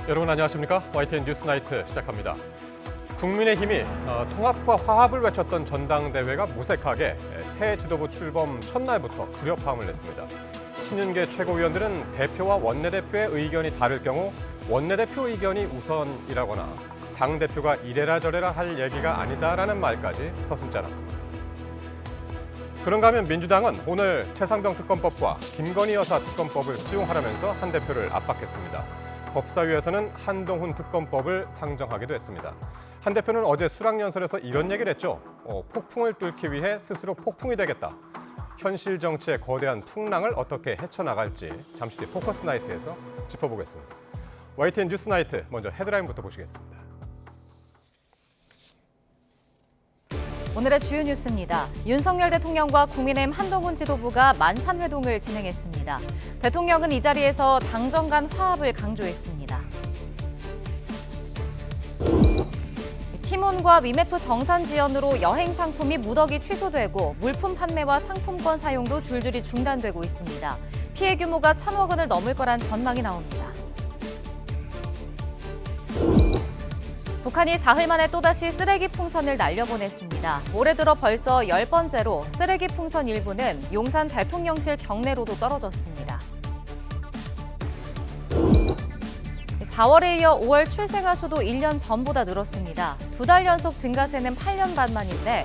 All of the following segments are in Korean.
여러분 안녕하십니까? YTN 뉴스나이트 시작합니다. 국민의힘이 통합과 화합을 외쳤던 전당대회가 무색하게 새 지도부 출범 첫날부터 불협화음을 냈습니다. 신윤계 최고위원들은 대표와 원내대표의 의견이 다를 경우 원내대표 의견이 우선이라거나 당대표가 이래라 저래라 할 얘기가 아니다라는 말까지 서슴지 않았습니다. 그런가 하면 민주당은 오늘 최상병 특검법과 김건희 여사 특검법을 수용하라면서 한 대표를 압박했습니다. 법사위에서는 한동훈 특검법을 상정하기도 했습니다. 한 대표는 어제 수락연설에서 이런 얘기를 했죠. 폭풍을 뚫기 위해 스스로 폭풍이 되겠다. 현실 정치의 거대한 풍랑을 어떻게 헤쳐나갈지 잠시 뒤 포커스 나이트에서 짚어보겠습니다. YTN 뉴스나이트 먼저 헤드라인부터 보시겠습니다. 오늘의 주요 뉴스입니다. 윤석열 대통령과 국민의힘 한동훈 지도부가 만찬 회동을 진행했습니다. 대통령은 이 자리에서 당정 간 화합을 강조했습니다. 티몬과 위메프 정산 지연으로 여행 상품이 무더기 취소되고 물품 판매와 상품권 사용도 줄줄이 중단되고 있습니다. 피해 규모가 1,000억 원을 넘을 거란 전망이 나옵니다. 북한이 사흘 만에 또다시 쓰레기 풍선을 날려보냈습니다. 올해 들어 벌써 10번째로 쓰레기 풍선 일부는 용산 대통령실 경내로도 떨어졌습니다. 4월에 이어 5월 출생아 수도 1년 전보다 늘었습니다. 2달 연속 증가세는 8년 반 만인데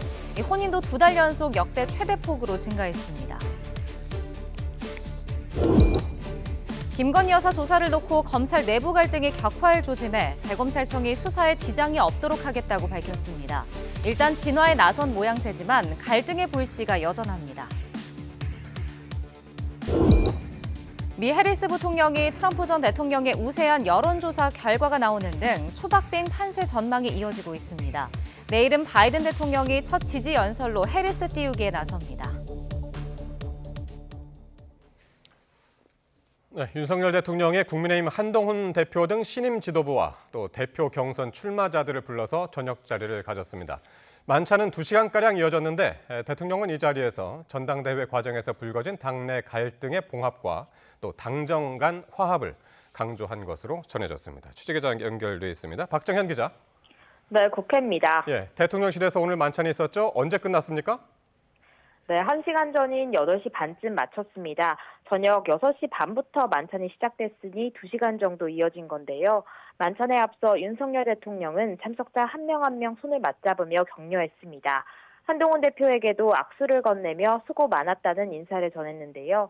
혼인도 2달 연속 역대 최대폭으로 증가했습니다. 김건희 여사 조사를 놓고 검찰 내부 갈등이 격화할 조짐에 대검찰청이 수사에 지장이 없도록 하겠다고 밝혔습니다. 일단 진화에 나선 모양새지만 갈등의 불씨가 여전합니다. 미 해리스 부통령이 트럼프 전 대통령의 우세한 여론조사 결과가 나오는 등 초박빙 판세 전망이 이어지고 있습니다. 내일은 바이든 대통령이 첫 지지 연설로 해리스 띄우기에 나섭니다. 네, 윤석열 대통령의 국민의힘 한동훈 대표 등 신임 지도부와 또 대표 경선 출마자들을 불러서 저녁 자리를 가졌습니다. 만찬은 2시간가량 이어졌는데 대통령은 이 자리에서 전당대회 과정에서 불거진 당내 갈등의 봉합과 또 당정 간 화합을 강조한 것으로 전해졌습니다. 취재기자 연결돼 있습니다. 박정현 기자. 네, 국회입니다. 예, 대통령실에서 오늘 만찬이 있었죠. 언제 끝났습니까? 네, 1시간 전인 8시 반쯤 마쳤습니다. 저녁 6시 반부터 만찬이 시작됐으니 2시간 정도 이어진 건데요. 만찬에 앞서 윤석열 대통령은 참석자 한 명 한 명 손을 맞잡으며 격려했습니다. 한동훈 대표에게도 악수를 건네며 수고 많았다는 인사를 전했는데요.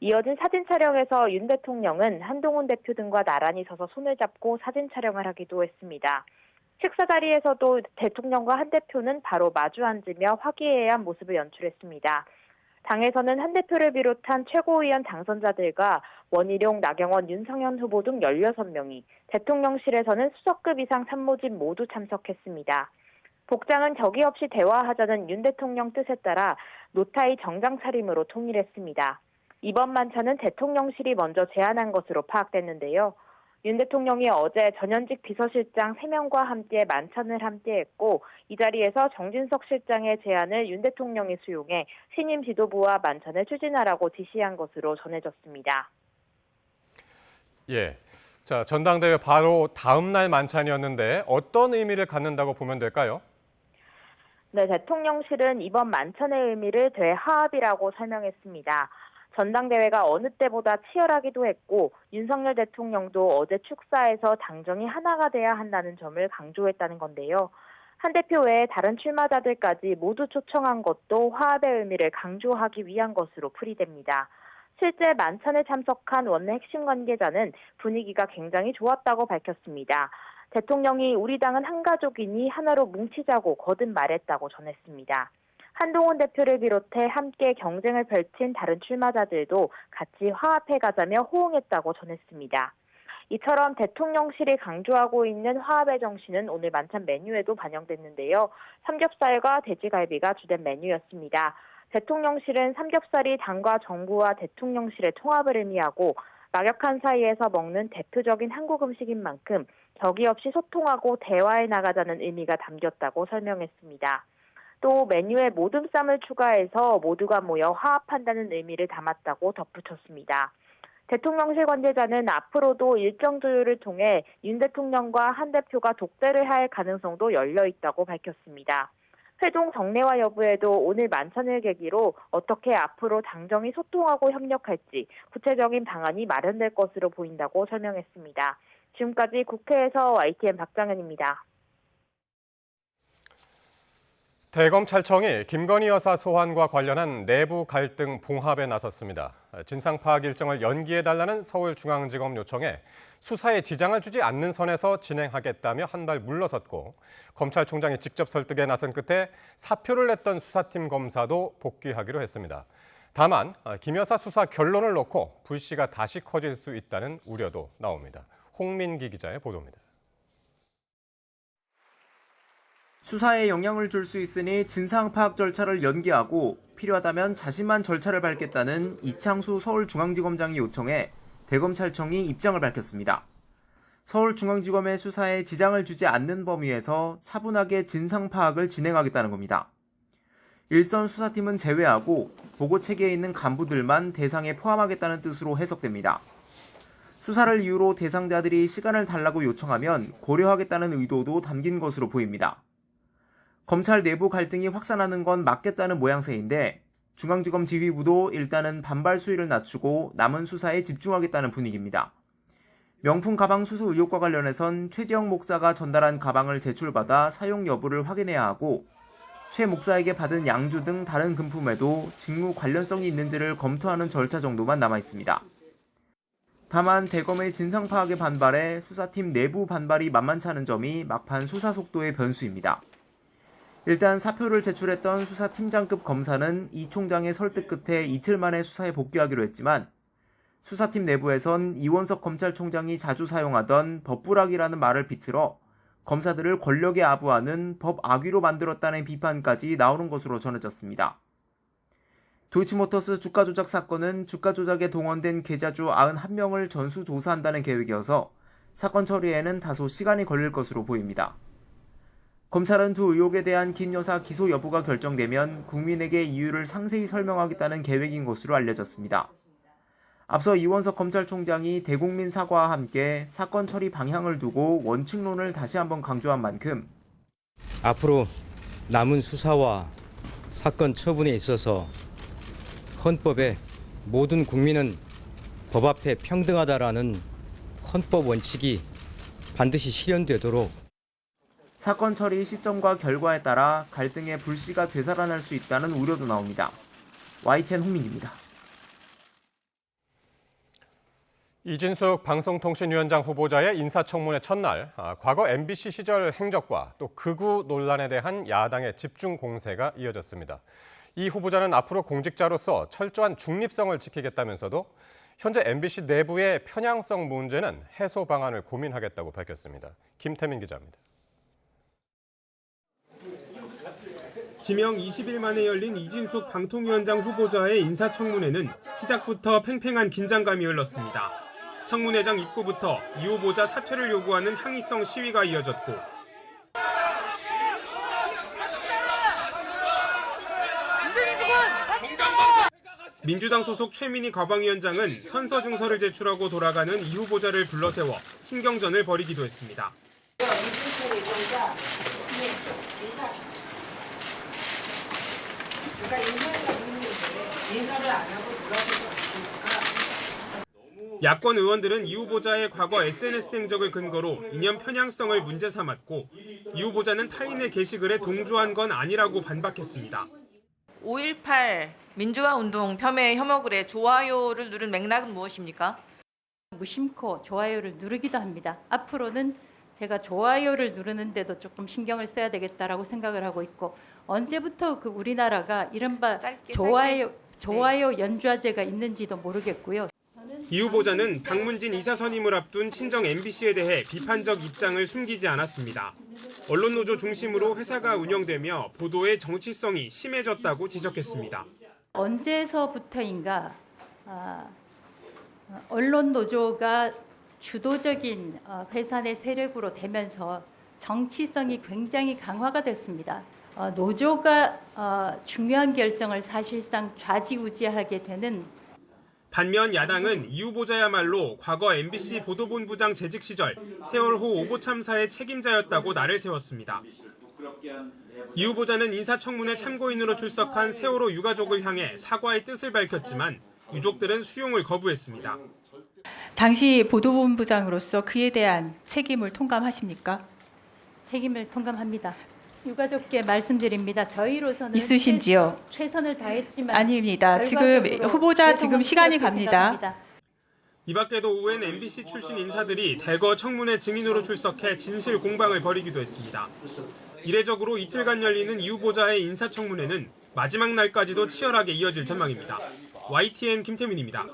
이어진 사진 촬영에서 윤 대통령은 한동훈 대표 등과 나란히 서서 손을 잡고 사진 촬영을 하기도 했습니다. 식사 자리에서도 대통령과 한 대표는 바로 마주 앉으며 화기애애한 모습을 연출했습니다. 당에서는 한 대표를 비롯한 최고위원 당선자들과 원희룡, 나경원, 윤석열 후보 등 16명이, 대통령실에서는 수석급 이상 참모진 모두 참석했습니다. 복장은 적이 없이 대화하자는 윤 대통령 뜻에 따라 노타이 정장 차림으로 통일했습니다. 이번 만찬은 대통령실이 먼저 제안한 것으로 파악됐는데요. 윤 대통령이 어제 전현직 비서실장 3명과 함께 만찬을 함께했고 이 자리에서 정진석 실장의 제안을 윤 대통령이 수용해 신임 지도부와 만찬을 추진하라고 지시한 것으로 전해졌습니다. 예, 자 전당대회 바로 다음 날 만찬이었는데 어떤 의미를 갖는다고 보면 될까요? 네, 대통령실은 이번 만찬의 의미를 대화합이라고 설명했습니다. 전당대회가 어느 때보다 치열하기도 했고 윤석열 대통령도 어제 축사에서 당정이 하나가 돼야 한다는 점을 강조했다는 건데요. 한 대표 외에 다른 출마자들까지 모두 초청한 것도 화합의 의미를 강조하기 위한 것으로 풀이됩니다. 실제 만찬에 참석한 원내 핵심 관계자는 분위기가 굉장히 좋았다고 밝혔습니다. 대통령이 우리 당은 한 가족이니 하나로 뭉치자고 거듭 말했다고 전했습니다. 한동훈 대표를 비롯해 함께 경쟁을 펼친 다른 출마자들도 같이 화합해 가자며 호응했다고 전했습니다. 이처럼 대통령실이 강조하고 있는 화합의 정신은 오늘 만찬 메뉴에도 반영됐는데요. 삼겹살과 돼지갈비가 주된 메뉴였습니다. 대통령실은 삼겹살이 당과 정부와 대통령실의 통합을 의미하고 막역한 사이에서 먹는 대표적인 한국 음식인 만큼 격의 없이 소통하고 대화해 나가자는 의미가 담겼다고 설명했습니다. 또 메뉴에 모듬쌈을 추가해서 모두가 모여 화합한다는 의미를 담았다고 덧붙였습니다. 대통령실 관계자는 앞으로도 일정 조율을 통해 윤 대통령과 한 대표가 독대를 할 가능성도 열려 있다고 밝혔습니다. 회동 정례화 여부에도 오늘 만찬을 계기로 어떻게 앞으로 당정이 소통하고 협력할지 구체적인 방안이 마련될 것으로 보인다고 설명했습니다. 지금까지 국회에서 YTN 박정현입니다. 대검찰청이 김건희 여사 소환과 관련한 내부 갈등 봉합에 나섰습니다. 진상 파악 일정을 연기해달라는 서울중앙지검 요청에 수사에 지장을 주지 않는 선에서 진행하겠다며 한 발 물러섰고, 검찰총장이 직접 설득에 나선 끝에 사표를 냈던 수사팀 검사도 복귀하기로 했습니다. 다만 김 여사 수사 결론을 놓고 불씨가 다시 커질 수 있다는 우려도 나옵니다. 홍민기 기자의 보도입니다. 수사에 영향을 줄 수 있으니 진상 파악 절차를 연기하고 필요하다면 자신만 절차를 밟겠다는 이창수 서울중앙지검장이 요청해 대검찰청이 입장을 밝혔습니다. 서울중앙지검의 수사에 지장을 주지 않는 범위에서 차분하게 진상 파악을 진행하겠다는 겁니다. 일선 수사팀은 제외하고 보고체계에 있는 간부들만 대상에 포함하겠다는 뜻으로 해석됩니다. 수사를 이유로 대상자들이 시간을 달라고 요청하면 고려하겠다는 의도도 담긴 것으로 보입니다. 검찰 내부 갈등이 확산하는 건 막겠다는 모양새인데 중앙지검 지휘부도 일단은 반발 수위를 낮추고 남은 수사에 집중하겠다는 분위기입니다. 명품 가방 수수 의혹과 관련해선 최지영 목사가 전달한 가방을 제출받아 사용 여부를 확인해야 하고 최 목사에게 받은 양주 등 다른 금품에도 직무 관련성이 있는지를 검토하는 절차 정도만 남아있습니다. 다만 대검의 진상 파악에 반발해 수사팀 내부 반발이 만만치 않은 점이 막판 수사 속도의 변수입니다. 일단 사표를 제출했던 수사팀장급 검사는 이 총장의 설득 끝에 이틀 만에 수사에 복귀하기로 했지만 수사팀 내부에선 이원석 검찰총장이 자주 사용하던 법부락이라는 말을 비틀어 검사들을 권력에 아부하는 법 악위로 만들었다는 비판까지 나오는 것으로 전해졌습니다. 도이치모터스 주가 조작 사건은 주가 조작에 동원된 계좌주 91명을 전수조사한다는 계획이어서 사건 처리에는 다소 시간이 걸릴 것으로 보입니다. 검찰은 두 의혹에 대한 김 여사 기소 여부가 결정되면 국민에게 이유를 상세히 설명하겠다는 계획인 것으로 알려졌습니다. 앞서 이원석 검찰총장이 대국민 사과와 함께 사건 처리 방향을 두고 원칙론을 다시 한번 강조한 만큼 앞으로 남은 수사와 사건 처분에 있어서 헌법에 모든 국민은 법 앞에 평등하다라는 헌법 원칙이 반드시 실현되도록 사건 처리 시점과 결과에 따라 갈등의 불씨가 되살아날 수 있다는 우려도 나옵니다. YTN 홍민기입니다. 이진숙 방송통신위원장 후보자의 인사청문회 첫날, 과거 MBC 시절 행적과 또 극우 논란에 대한 야당의 집중 공세가 이어졌습니다. 이 후보자는 앞으로 공직자로서 철저한 중립성을 지키겠다면서도 현재 MBC 내부의 편향성 문제는 해소 방안을 고민하겠다고 밝혔습니다. 김태민 기자입니다. 지명 20일 만에 열린 이진숙 방통위원장 후보자의 인사청문회는 시작부터 팽팽한 긴장감이 흘렀습니다. 청문회장 입구부터 이 후보자 사퇴를 요구하는 항의성 시위가 이어졌고 민주당 소속 최민희 과방위원장은 선서 증서를 제출하고 돌아가는 이 후보자를 불러세워 신경전을 벌이기도 했습니다. 야권 의원들은 이 후보자의 과거 SNS 행적을 근거로 이념 편향성을 문제 삼았고 이 후보자는 타인의 게시글에 동조한 건 아니라고 반박했습니다. 5.18 민주화 운동 폄훼 혐오글에 좋아요를 누른 맥락은 무엇입니까? 무심코 좋아요를 누르기도 합니다. 앞으로는 제가 좋아요를 누르는데도 조금 신경을 써야 되겠다라고 생각을 하고 있고 언제부터 그 우리나라가 이른바 좋아요 연좌제가 있는지도 모르겠고요. 이 후보자는 박문진 이사 선임을 앞둔 친정 MBC에 대해 비판적 입장을 숨기지 않았습니다. 언론노조 중심으로 회사가 운영되며 보도의 정치성이 심해졌다고 지적했습니다. 언제서부터인가 언론노조가 주도적인 회사 내 세력으로 되면서 정치성이 굉장히 강화가 됐습니다. 노조가 중요한 결정을 사실상 좌지우지하게 되는 반면 야당은 이 후보자야말로 과거 MBC 보도본부장 재직 시절 세월호 오보 참사의 책임자였다고 날을 세웠습니다. 이 후보자는 인사청문회 참고인으로 출석한 세월호 유가족을 향해 사과의 뜻을 밝혔지만 유족들은 수용을 거부했습니다. 당시 보도본부장으로서 그에 대한 책임을 통감하십니까? 책임을 통감합니다. 유가족께 말씀드립니다. 저희로서는 있으신지요? 최선을 다했지만 아닙니다. 지금 후보자 지금 시간이 갑니다. 생각합니다. 이 밖에도 오후엔 MBC 출신 인사들이 대거 청문회 증인으로 출석해 진실 공방을 벌이기도 했습니다. 이례적으로 이틀간 열리는 이 후보자의 인사청문회는 마지막 날까지도 치열하게 이어질 전망입니다. YTN 김태민입니다.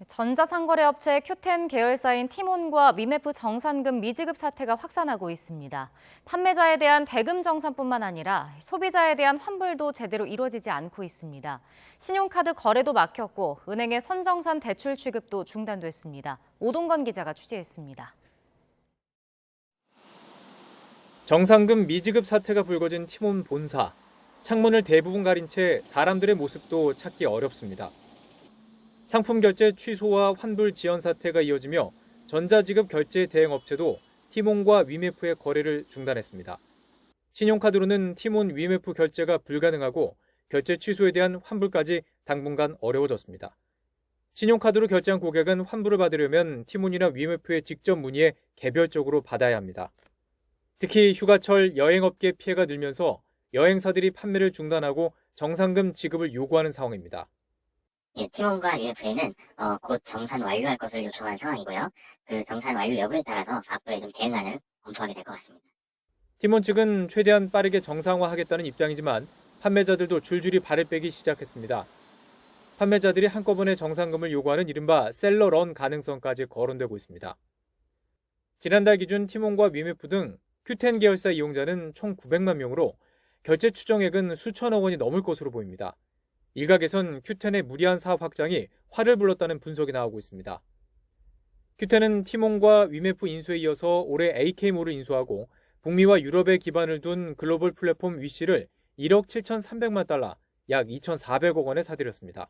전자상거래업체 Q10 계열사인 티몬과 위메프 정산금 미지급 사태가 확산하고 있습니다. 판매자에 대한 대금 정산뿐만 아니라 소비자에 대한 환불도 제대로 이루어지지 않고 있습니다. 신용카드 거래도 막혔고 은행의 선정산 대출 취급도 중단됐습니다. 오동건 기자가 취재했습니다. 정산금 미지급 사태가 불거진 티몬 본사. 창문을 대부분 가린 채 사람들의 모습도 찾기 어렵습니다. 상품 결제 취소와 환불 지연 사태가 이어지며 전자지급 결제 대행 업체도 티몬과 위메프의 거래를 중단했습니다. 신용카드로는 티몬 위메프 결제가 불가능하고 결제 취소에 대한 환불까지 당분간 어려워졌습니다. 신용카드로 결제한 고객은 환불을 받으려면 티몬이나 위메프에 직접 문의해 개별적으로 받아야 합니다. 특히 휴가철 여행업계 피해가 늘면서 여행사들이 판매를 중단하고 정산금 지급을 요구하는 상황입니다. 티몬과 위메프에는 곧 정산 완료할 것을 요청한 상황이고요. 그 정산 완료 여부에 따라서 앞으로의 좀 대응안을 검토하게 될 것 같습니다. 티몬 측은 최대한 빠르게 정상화하겠다는 입장이지만 판매자들도 줄줄이 발을 빼기 시작했습니다. 판매자들이 한꺼번에 정산금을 요구하는 이른바 셀러런 가능성까지 거론되고 있습니다. 지난달 기준 티몬과 위메프 등 Q10 계열사 이용자는 총 900만 명으로 결제 추정액은 수천억 원이 넘을 것으로 보입니다. 일각에선 Q10의 무리한 사업 확장이 화를 불렀다는 분석이 나오고 있습니다. Q10은 티몬과 위메프 인수에 이어서 올해 AK몰을 인수하고 북미와 유럽에 기반을 둔 글로벌 플랫폼 위시를 1억 7,300만 달러, 약 2,400억 원에 사들였습니다.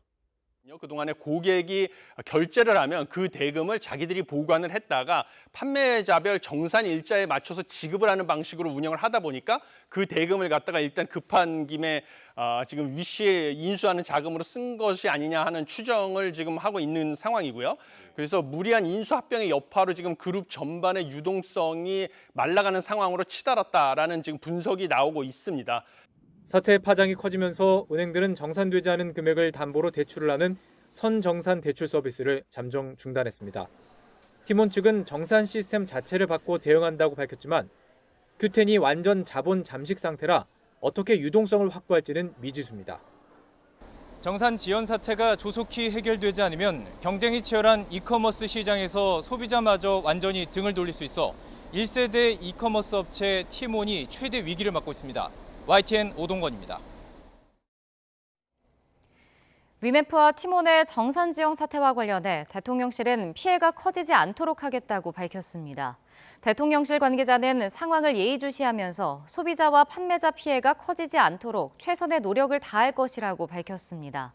그동안에 고객이 결제를 하면 그 대금을 자기들이 보관을 했다가 판매자별 정산 일자에 맞춰서 지급을 하는 방식으로 운영을 하다 보니까 그 대금을 갖다가 일단 급한 김에 지금 위시에 인수하는 자금으로 쓴 것이 아니냐 하는 추정을 지금 하고 있는 상황이고요. 그래서 무리한 인수합병의 여파로 지금 그룹 전반의 유동성이 말라가는 상황으로 치달았다라는 지금 분석이 나오고 있습니다. 사태의 파장이 커지면서 은행들은 정산되지 않은 금액을 담보로 대출을 하는 선정산 대출 서비스를 잠정 중단했습니다. 티몬 측은 정산 시스템 자체를 바꿔 대응한다고 밝혔지만 Q10이 완전 자본 잠식 상태라 어떻게 유동성을 확보할지는 미지수입니다. 정산 지연 사태가 조속히 해결되지 않으면 경쟁이 치열한 이커머스 시장에서 소비자마저 완전히 등을 돌릴 수 있어 1세대 이커머스 업체 티몬이 최대 위기를 맞고 있습니다. YTN 오동건입니다. 위메프와 티몬의 정산 지연 사태와 관련해 대통령실은 피해가 커지지 않도록 하겠다고 밝혔습니다. 대통령실 관계자는 상황을 예의주시하면서 소비자와 판매자 피해가 커지지 않도록 최선의 노력을 다할 것이라고 밝혔습니다.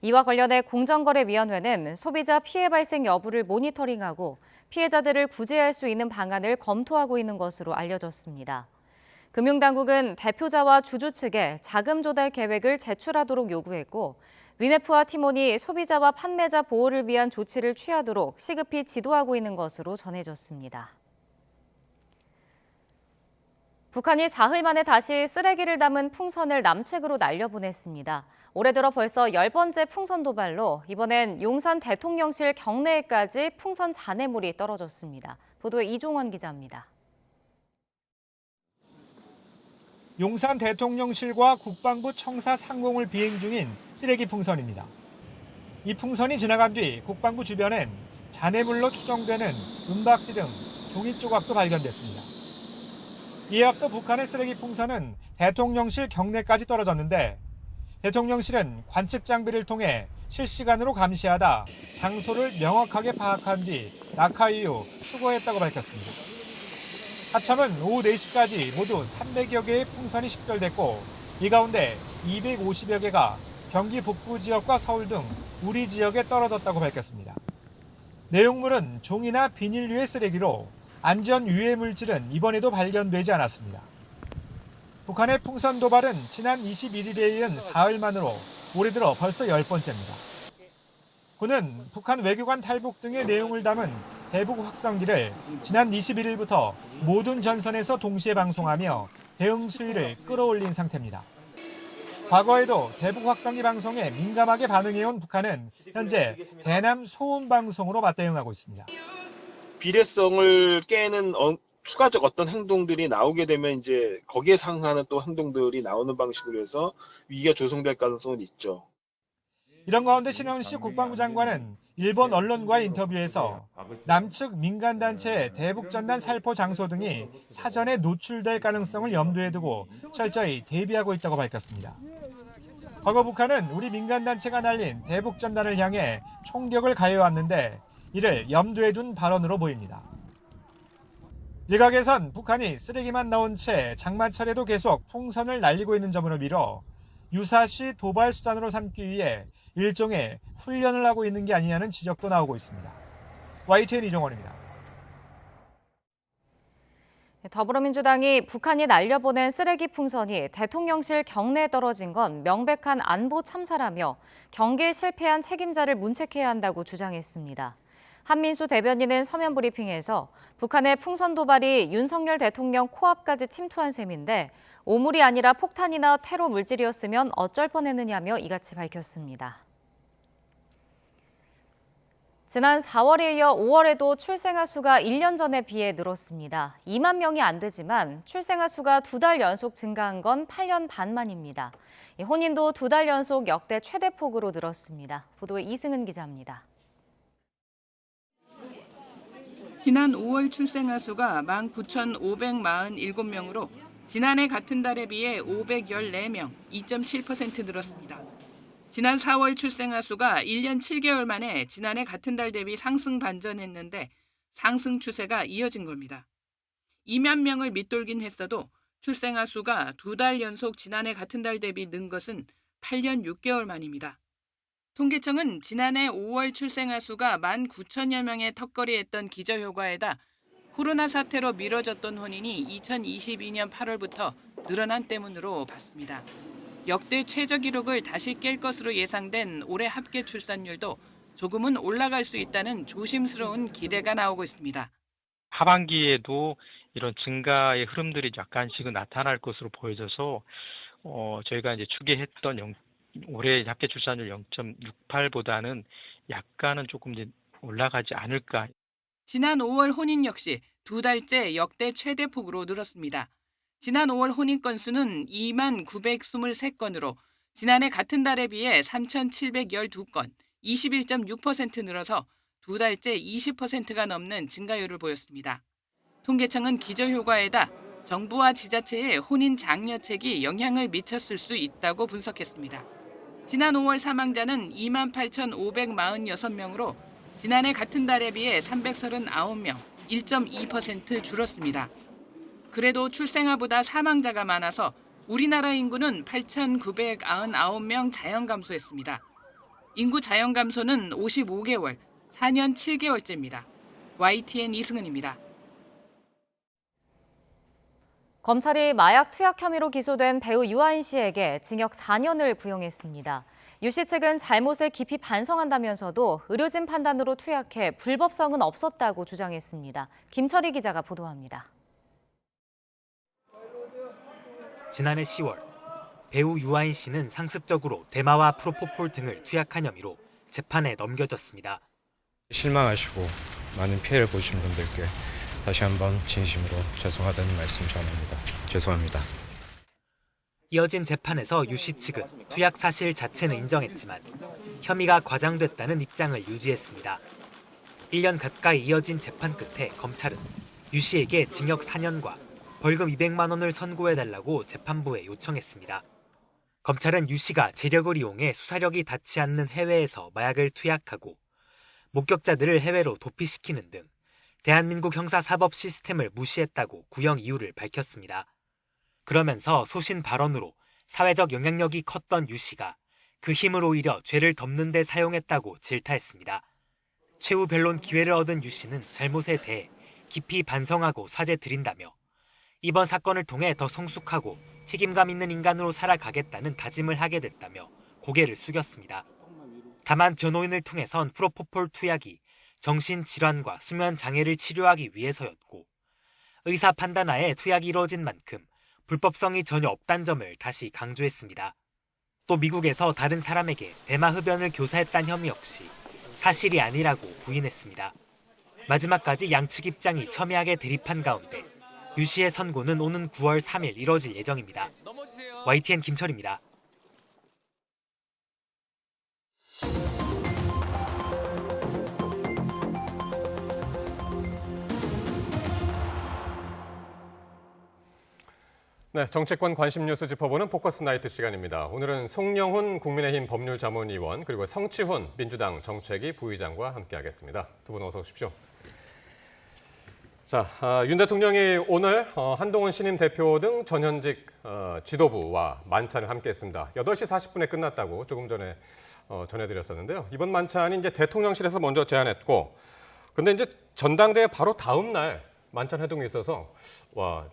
이와 관련해 공정거래위원회는 소비자 피해 발생 여부를 모니터링하고 피해자들을 구제할 수 있는 방안을 검토하고 있는 것으로 알려졌습니다. 금융당국은 대표자와 주주 측에 자금 조달 계획을 제출하도록 요구했고 위메프와 티몬이 소비자와 판매자 보호를 위한 조치를 취하도록 시급히 지도하고 있는 것으로 전해졌습니다. 북한이 사흘 만에 다시 쓰레기를 담은 풍선을 남측으로 날려보냈습니다. 올해 들어 벌써 10번째 풍선 도발로 이번엔 용산 대통령실 경내에까지 풍선 잔해물이 떨어졌습니다. 보도에 이종원 기자입니다. 용산 대통령실과 국방부 청사 상공을 비행 중인 쓰레기 풍선입니다. 이 풍선이 지나간 뒤 국방부 주변엔 잔해물로 추정되는 은박지 등 종이 조각도 발견됐습니다. 이에 앞서 북한의 쓰레기 풍선은 대통령실 경내까지 떨어졌는데 대통령실은 관측 장비를 통해 실시간으로 감시하다 장소를 명확하게 파악한 뒤 낙하 이후 수거했다고 밝혔습니다. 하참은 오후 4시까지 모두 300여 개의 풍선이 식별됐고 이 가운데 250여 개가 경기 북부 지역과 서울 등 우리 지역에 떨어졌다고 밝혔습니다. 내용물은 종이나 비닐류의 쓰레기로 안전 유해 물질은 이번에도 발견되지 않았습니다. 북한의 풍선 도발은 지난 21일에 이은 사흘 만으로 올해 들어 벌써 10번째입니다. 군은 북한 외교관 탈북 등의 내용을 담은 대북 확성기를 지난 21일부터 모든 전선에서 동시에 방송하며 대응 수위를 끌어올린 상태입니다. 과거에도 대북 확성기 방송에 민감하게 반응해온 북한은 현재 대남 소음 방송으로 맞대응하고 있습니다. 비례성을 깨는 추가적 어떤 행동들이 나오게 되면 이제 거기에 상응하는 또 행동들이 나오는 방식으로 해서 위기가 조성될 가능성은 있죠. 이런 가운데 신원식 국방부 장관은 일본 언론과의 인터뷰에서 남측 민간단체의 대북전단 살포 장소 등이 사전에 노출될 가능성을 염두에 두고 철저히 대비하고 있다고 밝혔습니다. 과거 북한은 우리 민간단체가 날린 대북전단을 향해 총격을 가해왔는데 이를 염두에 둔 발언으로 보입니다. 일각에선 북한이 쓰레기만 넣은 채 장마철에도 계속 풍선을 날리고 있는 점으로 미뤄 유사시 도발 수단으로 삼기 위해 일종의 훈련을 하고 있는 게 아니냐는 지적도 나오고 있습니다. YTN 이종원입니다. 더불어민주당이 북한이 날려보낸 쓰레기 풍선이 대통령실 경내에 떨어진 건 명백한 안보 참사라며 경계에 실패한 책임자를 문책해야 한다고 주장했습니다. 한민수 대변인은 서면 브리핑에서 북한의 풍선 도발이 윤석열 대통령 코앞까지 침투한 셈인데 오물이 아니라 폭탄이나 테러 물질이었으면 어쩔 뻔했느냐며 이같이 밝혔습니다. 지난 4월에 이어 5월에도 출생아 수가 1년 전에 비해 늘었습니다. 2만 명이 안 되지만 출생아 수가 2달 연속 증가한 건 8년 반 만입니다. 혼인도 2달 연속 역대 최대폭으로 늘었습니다. 보도에 이승은 기자입니다. 지난 5월 출생아 수가 19,547명으로 지난해 같은 달에 비해 514명, 2.7% 늘었습니다. 지난 4월 출생아 수가 1년 7개월 만에 지난해 같은 달 대비 상승 반전했는데 상승 추세가 이어진 겁니다. 2만 명을 밑돌긴 했어도 출생아 수가 2달 연속 지난해 같은 달 대비 는 것은 8년 6개월 만입니다. 통계청은 지난해 5월 출생아 수가 19,000여 명의 턱걸이했던 기저효과에다 코로나 사태로 미뤄졌던 혼인이 2022년 8월부터 늘어난 때문으로 봤습니다. 역대 최저 기록을 다시 깰 것으로 예상된 올해 합계 출산율도 조금은 올라갈 수 있다는 조심스러운 기대가 나오고 있습니다. 하반기에도 이런 증가의 흐름들이 약간씩은 나타날 것으로 보여져서 저희가 이제 추계했던 올해 합계 출산율 0.68보다는 약간은 조금 이제 올라가지 않을까. 지난 5월 혼인 역시 2달째 역대 최대폭으로 늘었습니다. 지난 5월 혼인 건수는 2만 923건으로 지난해 같은 달에 비해 3,712건, 21.6% 늘어서 2달째 20%가 넘는 증가율을 보였습니다. 통계청은 기저효과에다 정부와 지자체의 혼인 장려책이 영향을 미쳤을 수 있다고 분석했습니다. 지난 5월 사망자는 28,546명으로 지난해 같은 달에 비해 339명, 1.2% 줄었습니다. 그래도 출생아보다 사망자가 많아서 우리나라 인구는 8,999명 자연 감소했습니다. 인구 자연 감소는 55개월, 4년 7개월째입니다. YTN 이승은입니다. 검찰이 마약 투약 혐의로 기소된 배우 유아인 씨에게 징역 4년을 구형했습니다. 유 씨 측은 잘못을 깊이 반성한다면서도 의료진 판단으로 투약해 불법성은 없었다고 주장했습니다. 김철희 기자가 보도합니다. 지난해 10월 배우 유아인 씨는 상습적으로 대마와 프로포폴 등을 투약한 혐의로 재판에 넘겨졌습니다. 실망하시고 많은 피해를 보신 분들께 다시 한번 진심으로 죄송하다는 말씀 전합니다. 죄송합니다. 이어진 재판에서 유 씨 측은 투약 사실 자체는 인정했지만 혐의가 과장됐다는 입장을 유지했습니다. 1년 가까이 이어진 재판 끝에 검찰은 유 씨에게 징역 4년과 벌금 200만 원을 선고해달라고 재판부에 요청했습니다. 검찰은 유 씨가 재력을 이용해 수사력이 닿지 않는 해외에서 마약을 투약하고 목격자들을 해외로 도피시키는 등 대한민국 형사사법 시스템을 무시했다고 구형 이유를 밝혔습니다. 그러면서 소신 발언으로 사회적 영향력이 컸던 유 씨가 그 힘을 오히려 죄를 덮는 데 사용했다고 질타했습니다. 최후 변론 기회를 얻은 유 씨는 잘못에 대해 깊이 반성하고 사죄드린다며 이번 사건을 통해 더 성숙하고 책임감 있는 인간으로 살아가겠다는 다짐을 하게 됐다며 고개를 숙였습니다. 다만 변호인을 통해선 프로포폴 투약이 정신질환과 수면장애를 치료하기 위해서였고 의사 판단하에 투약이 이루어진 만큼 불법성이 전혀 없다는 점을 다시 강조했습니다. 또 미국에서 다른 사람에게 대마 흡연을 교사했다는 혐의 역시 사실이 아니라고 부인했습니다. 마지막까지 양측 입장이 첨예하게 대립한 가운데 유 씨의 선고는 오는 9월 3일 이뤄질 예정입니다. YTN 김철입니다. 네, 정치권 관심 뉴스 짚어보는 포커스 나이트 시간입니다. 오늘은 송영훈 국민의힘 법률자문위원 그리고 성치훈 민주당 정책위 부의장과 함께하겠습니다. 두 분 어서 오십시오. 자, 윤 대통령이 오늘 한동훈 신임 대표 등 전현직 지도부와 만찬을 함께했습니다. 8시 40분에 끝났다고 조금 전에 전해드렸었는데요. 이번 만찬이 이제 대통령실에서 먼저 제안했고, 근데 이제 전당대회 바로 다음 날 만찬 회동이 있어서 와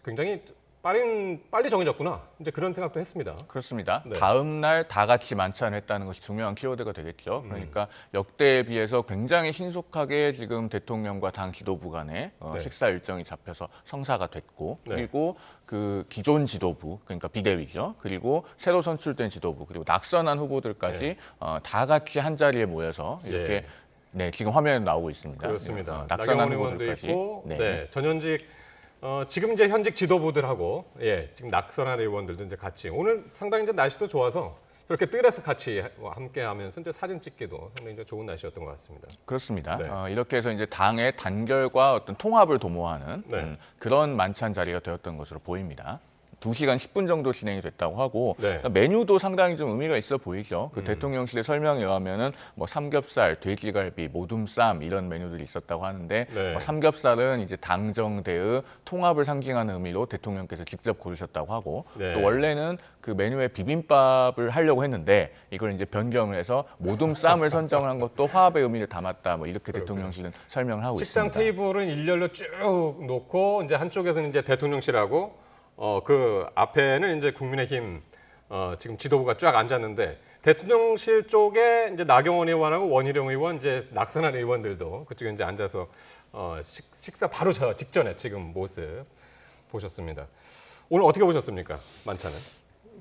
굉장히 빨리 정해졌구나. 이제 그런 생각도 했습니다. 그렇습니다. 네. 다음 날 다 같이 만찬을 했다는 것이 중요한 키워드가 되겠죠. 그러니까 역대에 비해서 굉장히 신속하게 지금 대통령과 당 지도부 간에 네. 식사 일정이 잡혀서 성사가 됐고 네. 그리고 그 기존 지도부 그러니까 비대위죠. 그리고 새로 선출된 지도부 그리고 낙선한 후보들까지 네. 다 같이 한 자리에 모여서 이렇게 예. 네, 지금 화면에 나오고 있습니다. 그렇습니다. 낙선한 나경원 의원도 후보들까지. 있고, 네. 네, 전현직 지금 이제 현직 지도부들하고 지금 낙선한 의원들도 이제 같이 오늘 상당히 이제 날씨도 좋아서 이렇게 뜰에서 같이 함께하면서 이제 사진 찍기도 상당히 이제 좋은 날씨였던 것 같습니다. 그렇습니다. 네. 이렇게 해서 이제 당의 단결과 어떤 통합을 도모하는 네. 그런 만찬 자리가 되었던 것으로 보입니다. 2시간 10분 정도 진행이 됐다고 하고 네. 메뉴도 상당히 좀 의미가 있어 보이죠. 그 대통령실의 설명에 의하면은 뭐 삼겹살, 돼지갈비, 모둠쌈 이런 메뉴들이 있었다고 하는데 네. 삼겹살은 이제 당정대의 통합을 상징하는 의미로 대통령께서 직접 고르셨다고 하고 네. 또 원래는 그 메뉴에 비빔밥을 하려고 했는데 이걸 이제 변경을 해서 모둠쌈을 선정을 한 것도 화합의 의미를 담았다. 뭐 이렇게 대통령실은 설명을 하고 식상 있습니다. 테이블은 일렬로 쭉 놓고 이제 한쪽에서는 이제 대통령실하고 그 앞에는 이제 국민의힘 지금 지도부가 쫙 앉았는데 대통령실 쪽에 이제 나경원 의원하고 원희룡 의원 이제 낙선한 의원들도 그쪽에 이제 앉아서 식사 바로 저 직전에 지금 모습 보셨습니다. 오늘 어떻게 보셨습니까? 만찬은?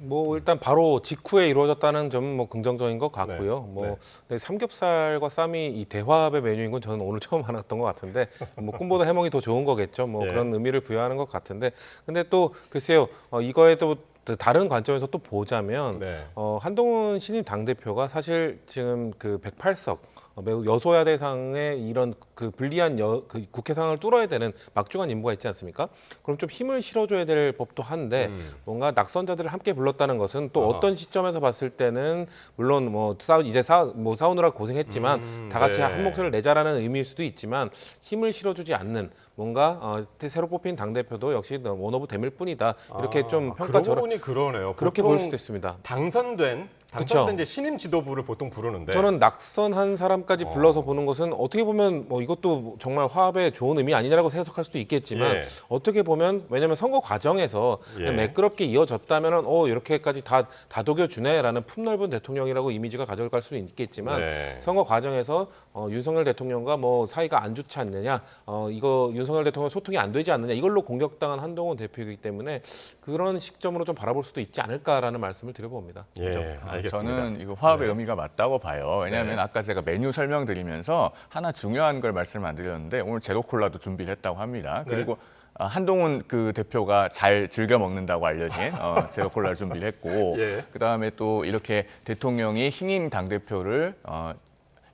뭐 일단 바로 직후에 이루어졌다는 점은 뭐 긍정적인 것 같고요. 네. 뭐 근데 삼겹살과 쌈이 이 대화합의 메뉴인 건 저는 오늘 처음 알았던 것 같은데 뭐 꿈보다 해몽이 더 좋은 거겠죠. 뭐 예. 그런 의미를 부여하는 것 같은데 근데 또 글쎄요 이거에도 다른 관점에서 또 보자면 네. 한동훈 신임 당대표가 사실 지금 그 108석 매우 여소야 대상의 이런 그 불리한 그 국회 상황을 뚫어야 되는 막중한 임무가 있지 않습니까? 그럼 좀 힘을 실어줘야 될 법도 한데 뭔가 낙선자들을 함께 불렀다는 것은 또 어떤 시점에서 봤을 때는 물론 뭐 싸우느라 고생했지만 다 같이 네. 한 목소리를 내자라는 의미일 수도 있지만 힘을 실어주지 않는 뭔가 새로 뽑힌 당대표도 역시 원 오브 댐일 뿐이다 이렇게 좀 그러고 평가적으로 보니 그러네요. 그렇게 보통 볼 수도 있습니다. 당선된 그쵸. 이제 신임 지도부를 보통 부르는데 저는 낙선한 사람까지 불러서 보는 것은 어떻게 보면 뭐 이것도 정말 화합에 좋은 의미 아니냐라고 해석할 수도 있겠지만 예. 어떻게 보면 왜냐하면 선거 과정에서 예. 매끄럽게 이어졌다면은 이렇게까지 다 다독여주네라는 품넓은 대통령이라고 이미지가 가져갈 수 있겠지만 네. 선거 과정에서 윤석열 대통령과 뭐 사이가 안 좋지 않느냐 이거 윤석열 대통령 소통이 안 되지 않느냐 이걸로 공격당한 한동훈 대표이기 때문에 그런 시점으로 좀 바라볼 수도 있지 않을까라는 말씀을 드려봅니다. 예, 알겠습니다. 저는 이거 화합의 의미가 맞다고 봐요. 왜냐하면 네. 아까 제가 메뉴 설명드리면서 하나 중요한 걸 말씀 안 드렸는데 오늘 제로콜라도 준비를 했다고 합니다. 네. 그리고 한동훈 그 대표가 잘 즐겨 먹는다고 알려진 제로콜라를 준비를 했고 예. 그다음에 또 이렇게 대통령이 신임 당대표를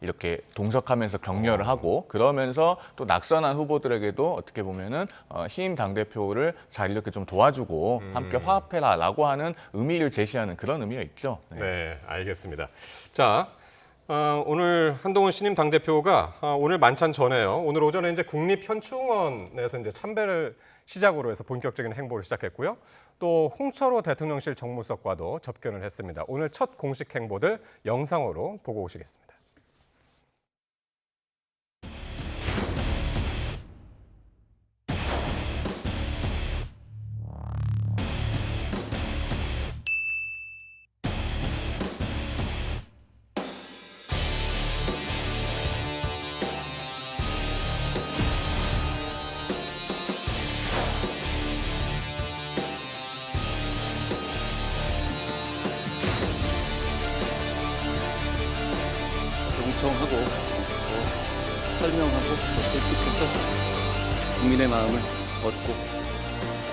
이렇게 동석하면서 격려를 하고 그러면서 또 낙선한 후보들에게도 어떻게 보면은 신임 당대표를 잘 이렇게 좀 도와주고 함께 화합해라라고 하는 의미를 제시하는 그런 의미가 있죠. 네, 알겠습니다. 자, 오늘 한동훈 신임 당대표가 오늘 만찬 전에요. 오늘 오전에 이제 국립현충원에서 이제 참배를 시작으로 해서 본격적인 행보를 시작했고요. 또 홍철호 대통령실 정무수석과도 접견을 했습니다. 오늘 첫 공식 행보들 영상으로 보고 오시겠습니다. 경청하고 또 설명하고 또 설득해서 국민의 마음을 얻고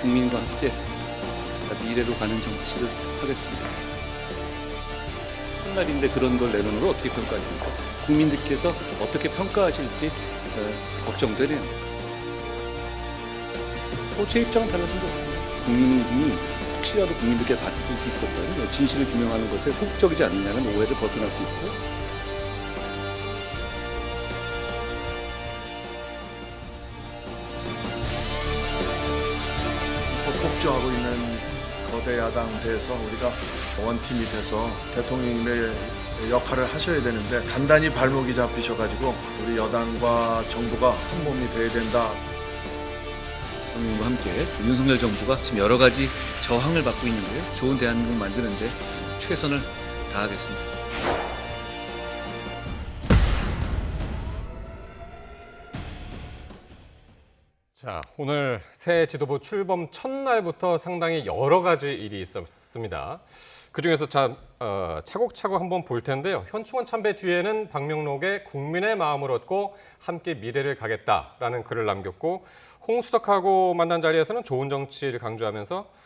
국민과 함께 미래로 가는 정치를 하겠습니다. 첫날인데 그런 걸 내놓는 걸 어떻게 평가하십니까? 국민들께서 어떻게 평가하실지 걱정되네요. 제 입장은 달라진 게 없습니다. 국민이 혹시라도 국민들께 받을 수 있었다면 진실을 규명하는 것에 소극적이지 않느냐는 오해를 벗어날 수 있고 폭주하고 있는 거대 야당 돼서 우리가 원팀이 돼서 대통령님의 역할을 하셔야 되는데 단단히 발목이 잡히셔가지고 우리 여당과 정부가 한 몸이 돼야 된다. 대통령과 함께 윤석열 정부가 지금 여러 가지 저항을 받고 있는데요. 좋은 대한민국 만드는데 최선을 다하겠습니다. 자, 오늘 새 지도부 출범 첫날부터 상당히 여러 가지 일이 있었습니다. 그중에서 차곡차곡 한번 볼 텐데요. 현충원 참배 뒤에는 박명록의 국민의 마음을 얻고 함께 미래를 가겠다라는 글을 남겼고 홍수석하고 만난 자리에서는 좋은 정치를 강조하면서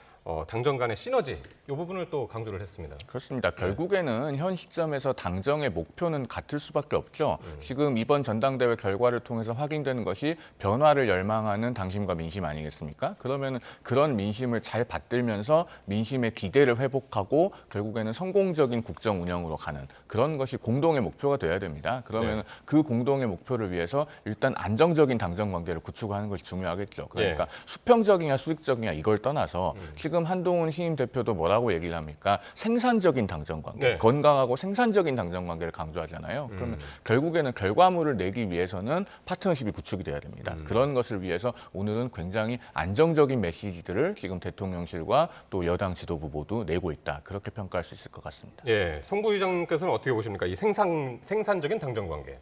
당정 간의 시너지 이 부분을 또 강조를 했습니다. 그렇습니다. 결국에는 현 시점에서 당정의 목표는 같을 수밖에 없죠. 지금 이번 전당대회 결과를 통해서 확인되는 것이 변화를 열망하는 당심과 민심 아니겠습니까? 그러면 그런 민심을 잘 받들면서 민심의 기대를 회복하고 결국에는 성공적인 국정 운영으로 가는 그런 것이 공동의 목표가 돼야 됩니다. 그러면 그 공동의 목표를 위해서 일단 안정적인 당정 관계를 구축하는 것이 중요하겠죠. 그러니까 수평적이냐 수직적이냐 이걸 떠나서 지금 한동훈 신임 대표도 뭐라고 얘기를 합니까? 생산적인 당정 관계, 건강하고 생산적인 당정 관계를 강조하잖아요. 그러면 결국에는 결과물을 내기 위해서는 파트너십이 구축이 돼야 됩니다. 그런 것을 위해서 오늘은 굉장히 안정적인 메시지들을 지금 대통령실과 또 여당 지도부 모두 내고 있다. 그렇게 평가할 수 있을 것 같습니다. 예, 송 부의장께서는 어떻게 보십니까? 이 생산적인 당정 관계.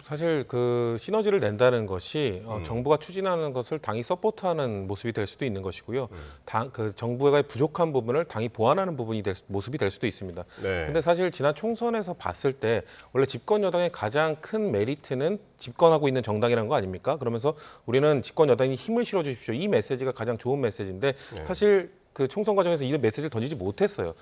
사실 그 시너지를 낸다는 것이 정부가 추진하는 것을 당이 서포트하는 모습이 될 수도 있는 것이고요. 그 정부가 부족한 부분을 당이 보완하는 부분이 모습이 될 수도 있습니다. 근데 사실 지난 총선에서 봤을 때 원래 집권 여당의 가장 큰 메리트는 집권하고 있는 정당이라는 거 아닙니까? 그러면서 우리는 집권 여당이 힘을 실어 주십시오. 이 메시지가 가장 좋은 메시지인데 사실 그 총선 과정에서 이 메시지를 던지지 못했어요.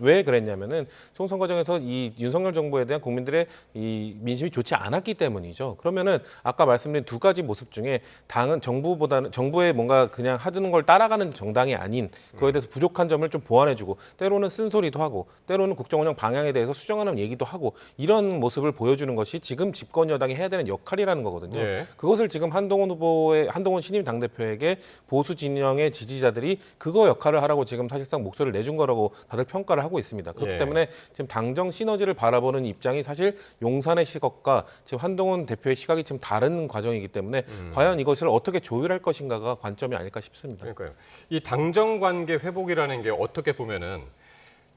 왜 그랬냐면은 총선 과정에서 이 윤석열 정부에 대한 국민들의 이 민심이 좋지 않았기 때문이죠. 그러면은 아까 말씀드린 두 가지 모습 중에 당은 정부의 뭔가 그냥 하는 걸 따라가는 정당이 아닌 그거에 대해서 부족한 점을 좀 보완해주고 때로는 쓴소리도 하고 때로는 국정운영 방향에 대해서 수정하는 얘기도 하고 이런 모습을 보여주는 것이 지금 집권 여당이 해야 되는 역할이라는 거거든요. 그것을 지금 한동훈 신임 당대표에게 보수 진영의 지지자들이 그거 역할을 하라고 지금 사실상 목소리를 내준 거라고 다들 평가를 하고 있습니다. 그렇기 때문에 지금 당정 시너지를 바라보는 입장이 사실 용산의 시각과 지금 한동훈 대표의 시각이 지금 다른 과정이기 때문에 과연 이것을 어떻게 조율할 것인가가 관점이 아닐까 싶습니다. 그러니까요. 이 당정 관계 회복이라는 게 어떻게 보면은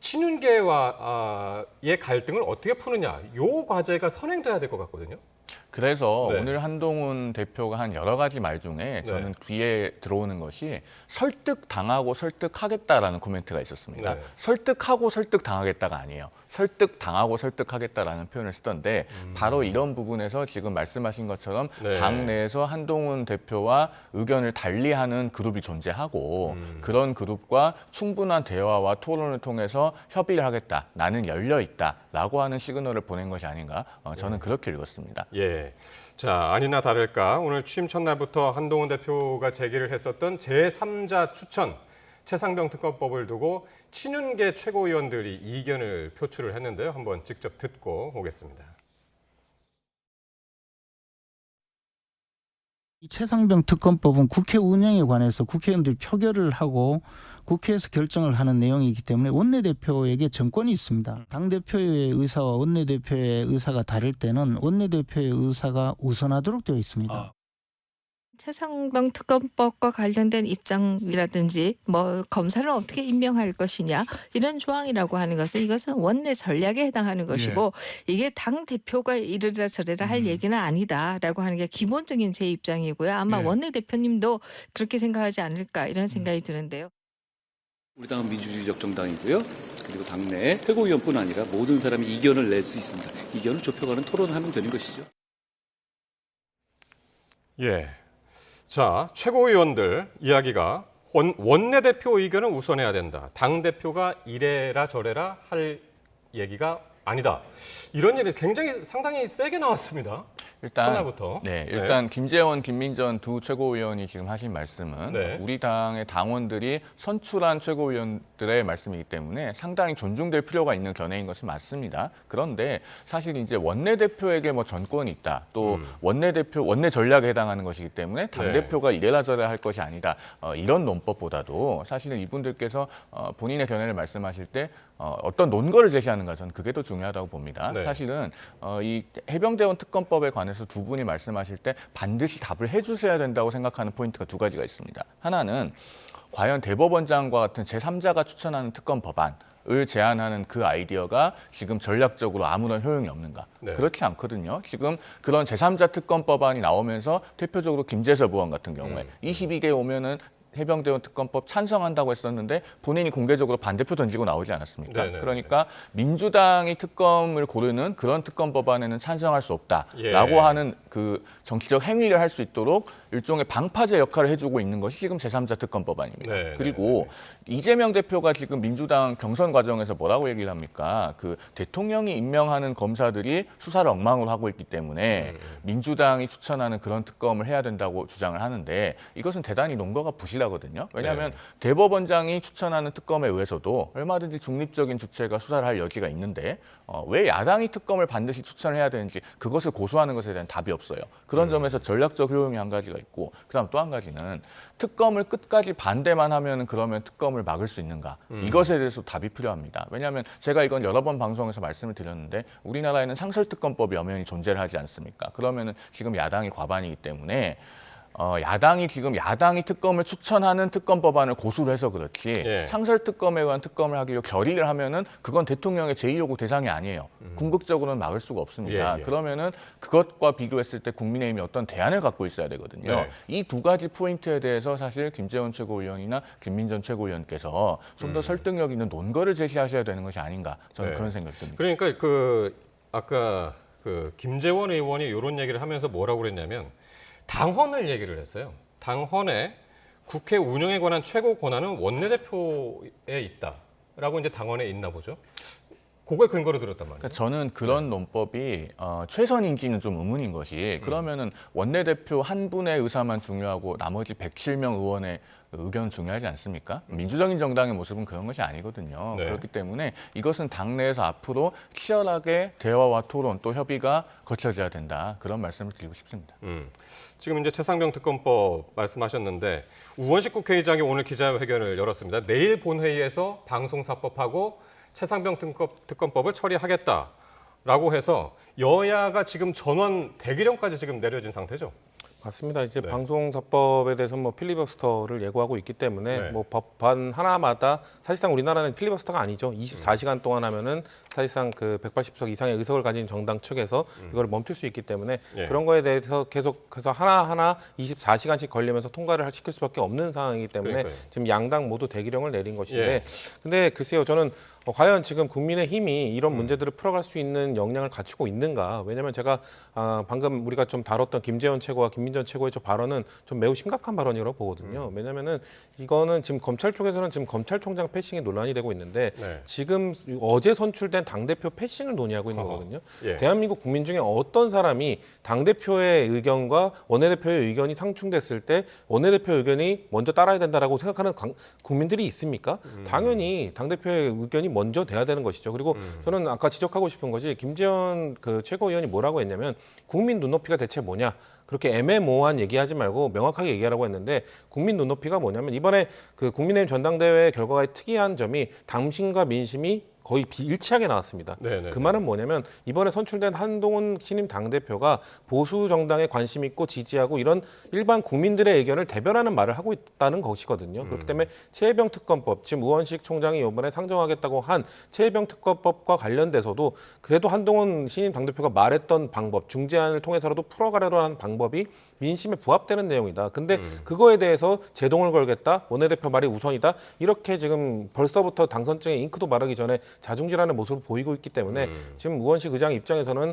친윤계와의 갈등을 어떻게 푸느냐, 이 과제가 선행돼야 될 것 같거든요. 그래서 오늘 한동훈 대표가 한 여러 가지 말 중에 저는 귀에 들어오는 것이 설득당하고 설득하겠다라는 코멘트가 있었습니다. 설득하고 설득당하겠다가 아니에요. 설득당하고 설득하겠다라는 표현을 쓰던데 바로 이런 부분에서 지금 말씀하신 것처럼 당내에서 한동훈 대표와 의견을 달리하는 그룹이 존재하고 그런 그룹과 충분한 대화와 토론을 통해서 협의를 하겠다. 나는 열려 있다라고 하는 시그널을 보낸 것이 아닌가 저는 그렇게 읽었습니다. 자, 아니나 다를까 오늘 취임 첫날부터 한동훈 대표가 제기를 했었던 제3자 추천 최상병 특검법을 두고 친윤계 최고위원들이 이견을 표출을 했는데요. 한번 직접 듣고 오겠습니다. 이 최상병 특검법은 국회 운영에 관해서 국회의원들이 표결을 하고 국회에서 결정을 하는 내용이기 때문에 원내대표에게 정권이 있습니다. 당대표의 의사와 원내대표의 의사가 다를 때는 원내대표의 의사가 우선하도록 되어 있습니다. 최상병 특검법과 관련된 입장이라든지 뭐 검사를 어떻게 임명할 것이냐 이런 조항이라고 하는 것은 이것은 원내 전략에 해당하는 것이고 이게 당 대표가 이래라 저래라 할 얘기는 아니다라고 하는 게 기본적인 제 입장이고요. 아마 원내 대표님도 그렇게 생각하지 않을까 이런 생각이 드는데요. 우리 당은 민주주의적 정당이고요. 그리고 당내 최고위원뿐 아니라 모든 사람이 이견을 낼 수 있습니다. 이견을 좁혀가는 토론하면 되는 것이죠. 예. 자, 최고위원들 이야기가 원내대표 의견을 우선해야 된다. 당대표가 이래라 저래라 할 얘기가 아니다. 이런 얘기 굉장히 상당히 세게 나왔습니다. 첫날부터. 일단 김재원, 김민전 두 최고위원이 지금 하신 말씀은 우리 당의 당원들이 선출한 최고위원들의 말씀이기 때문에 상당히 존중될 필요가 있는 견해인 것은 맞습니다. 그런데 사실 이제 원내대표에게 뭐 전권이 있다. 또 원내 전략에 해당하는 것이기 때문에 당대표가 이래라 저래라 할 것이 아니다. 이런 논법보다도 사실은 이분들께서 본인의 견해를 말씀하실 때 어떤 논거를 제시하는가 저는 그게 더 중요하다고 봅니다. 사실은 이 해병대원 특검법에 관해서 두 분이 말씀하실 때 반드시 답을 해주셔야 된다고 생각하는 포인트가 두 가지가 있습니다. 하나는 과연 대법원장과 같은 제3자가 추천하는 특검 법안을 제안하는 그 아이디어가 지금 전략적으로 아무런 효용이 없는가. 그렇지 않거든요. 지금 그런 제3자 특검 법안이 나오면서 대표적으로 김재섭 의원 같은 경우에 22개 오면은 해병대원 특검법 찬성한다고 했었는데 본인이 공개적으로 반대표 던지고 나오지 않았습니까? 그러니까 민주당이 특검을 고르는 그런 특검 법안에는 찬성할 수 없다라고 하는 그 정치적 행위를 할 수 있도록 일종의 방파제 역할을 해주고 있는 것이 지금 제3자 특검 법안입니다. 그리고 이재명 대표가 지금 민주당 경선 과정에서 뭐라고 얘기를 합니까? 그 대통령이 임명하는 검사들이 수사를 엉망으로 하고 있기 때문에 민주당이 추천하는 그런 특검을 해야 된다고 주장을 하는데 이것은 대단히 논거가 부실하거든요. 왜냐하면 대법원장이 추천하는 특검에 의해서도 얼마든지 중립적인 주체가 수사를 할 여지가 있는데 왜 야당이 특검을 반드시 추천해야 되는지 그것을 고수하는 것에 대한 답이 없어요. 그런 점에서 전략적 효용이 한 가지가 있고 그다음 또 한 가지는 특검을 끝까지 반대만 하면 그러면 특검을 막을 수 있는가 이것에 대해서 답이 필요합니다. 왜냐하면 제가 이건 여러 번 방송에서 말씀을 드렸는데 우리나라에는 상설특검법이 엄연히 존재를 하지 않습니까? 그러면은 지금 야당이 과반이기 때문에 야당이 특검을 추천하는 특검 법안을 고수를 해서 그렇지 상설 특검에 의한 특검을 하기로 결의를 하면은 그건 대통령의 제2요구 대상이 아니에요. 궁극적으로는 막을 수가 없습니다. 그러면은 그것과 비교했을 때 국민의힘이 어떤 대안을 갖고 있어야 되거든요. 이 두 가지 포인트에 대해서 사실 김재원 최고위원이나 김민전 최고위원께서 좀 더 설득력 있는 논거를 제시하셔야 되는 것이 아닌가 저는 그런 생각이 듭니다. 그러니까 아까 김재원 의원이 이런 얘기를 하면서 뭐라고 그랬냐면 당헌을 얘기를 했어요. 당헌에 국회 운영에 관한 최고 권한은 원내대표에 있다라고 이제 당헌에 있나 보죠. 그걸 근거로 들었단 말이에요. 그러니까 저는 그런 논법이 최선인지는 좀 의문인 것이 그러면은 원내대표 한 분의 의사만 중요하고 나머지 107명 의원의 의견은 중요하지 않습니까? 민주적인 정당의 모습은 그런 것이 아니거든요. 그렇기 때문에 이것은 당내에서 앞으로 치열하게 대화와 토론 또 협의가 거쳐져야 된다. 그런 말씀을 드리고 싶습니다. 지금 이제 최상병 특검법 말씀하셨는데 우원식 국회의장이 오늘 기자회견을 열었습니다. 내일 본회의에서 방송사법하고 최상병 특검법을 처리하겠다라고 해서 여야가 지금 전원 대기령까지 지금 내려진 상태죠. 맞습니다. 이제 방송사법에 대해서 뭐 필리버스터를 예고하고 있기 때문에 뭐 법안 하나마다 사실상 우리나라는 필리버스터가 아니죠. 24시간 동안 하면은 사실상 그 180석 이상의 의석을 가진 정당 측에서 이걸 멈출 수 있기 때문에 그런 거에 대해서 계속해서 하나하나 24시간씩 걸리면서 통과를 시킬 수밖에 없는 상황이기 때문에 지금 양당 모두 대기령을 내린 것인데 근데 글쎄요 저는 과연 지금 국민의힘이 이런 문제들을 풀어갈 수 있는 역량을 갖추고 있는가? 왜냐하면 제가 방금 우리가 좀 다뤘던 김재원 최고와 김민전 최고의 저 발언은 좀 매우 심각한 발언이라고 보거든요. 왜냐하면은 이거는 지금 검찰 쪽에서는 지금 검찰총장 패싱이 논란이 되고 있는데 지금 어제 선출된 당대표 패싱을 논의하고 있는 거거든요. 대한민국 국민 중에 어떤 사람이 당대표의 의견과 원내대표의 의견이 상충됐을 때 원내대표의 의견이 먼저 따라야 된다라고 생각하는 국민들이 있습니까? 당연히 당대표의 의견이 먼저 돼야 되는 것이죠. 그리고 저는 아까 지적하고 싶은 것이 김재원 최고위원이 뭐라고 했냐면 국민 눈높이가 대체 뭐냐? 그렇게 애매모호한 얘기하지 말고 명확하게 얘기하라고 했는데 국민 눈높이가 뭐냐면 이번에 그 국민의힘 전당대회 결과의 특이한 점이 당심과 민심이 거의 비일치하게 나왔습니다. 네네. 그 말은 뭐냐면 이번에 선출된 한동훈 신임 당대표가 보수 정당에 관심 있고 지지하고 이런 일반 국민들의 의견을 대변하는 말을 하고 있다는 것이거든요. 그렇기 때문에 최혜병 특검법, 지금 우원식 총장이 이번에 상정하겠다고 한 최혜병 특검법과 관련돼서도 그래도 한동훈 신임 당대표가 말했던 방법, 중재안을 통해서라도 풀어가려고 하는 방법이 민심에 부합되는 내용이다. 근데 그거에 대해서 제동을 걸겠다, 원내대표 말이 우선이다, 이렇게 지금 벌써부터 당선증에 잉크도 마르기 전에 자중질하는 모습을 보이고 있기 때문에 지금 우원식 의장 입장에서는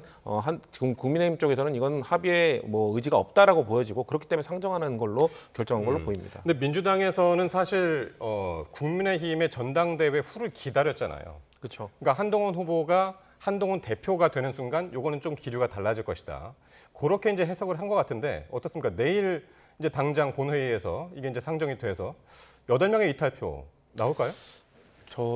지금 국민의힘 쪽에서는 이건 합의에 뭐 의지가 없다라고 보여지고 그렇기 때문에 상정하는 걸로 결정한 걸로 보입니다. 근데 민주당에서는 사실 국민의힘의 전당대회 후를 기다렸잖아요. 그렇죠. 그러니까 한동훈 후보가 한동훈 대표가 되는 순간 요거는 좀 기류가 달라질 것이다. 그렇게 이제 해석을 한 것 같은데 어떻습니까? 내일 이제 당장 본회의에서 이게 이제 상정이 돼서 8명의 이탈표 나올까요?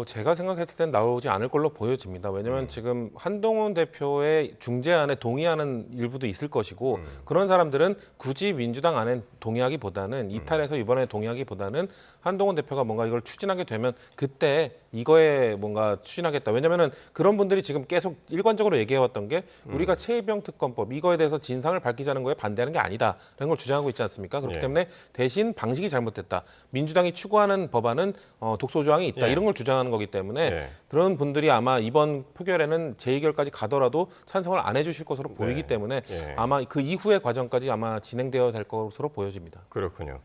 제가 생각했을 땐 나오지 않을 걸로 보여집니다. 왜냐하면 지금 한동훈 대표의 중재안에 동의하는 일부도 있을 것이고 그런 사람들은 굳이 민주당 안에 동의하기보다는 이탈해서 이번에 동의하기보다는 한동훈 대표가 뭔가 이걸 추진하게 되면 그때 이거에 뭔가 추진하겠다. 왜냐하면 그런 분들이 지금 계속 일관적으로 얘기해왔던 게 우리가 최혜병 특검법 이거에 대해서 진상을 밝히자는 거에 반대하는 게 아니다라는 걸 주장하고 있지 않습니까? 그렇기 때문에 대신 방식이 잘못됐다. 민주당이 추구하는 법안은 독소 조항이 있다. 이런 걸 주장하는 거기 때문에 그런 분들이 아마 이번 표결에는 재의결까지 가더라도 찬성을 안 해주실 것으로 보이기 때문에 아마 그 이후의 과정까지 아마 진행되어 될 것으로 보여집니다. 그렇군요.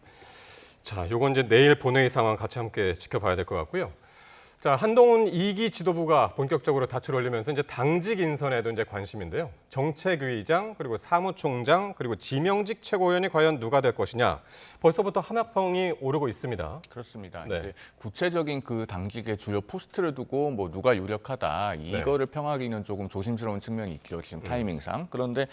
자, 요건 이제 내일 본회의 상황 같이 함께 지켜봐야 될 것 같고요. 자, 한동훈 2기 지도부가 본격적으로 닻을 올리면서 이제 당직 인선에도 이제 관심인데요. 정책위의장 그리고 사무총장 그리고 지명직 최고위원이 과연 누가 될 것이냐. 벌써부터 함약평이 오르고 있습니다. 그렇습니다. 네. 이제 구체적인 그 당직의 주요 포스트를 두고 뭐 누가 유력하다 이거를 평하기는 조금 조심스러운 측면이 있죠. 지금 타이밍상. 그런데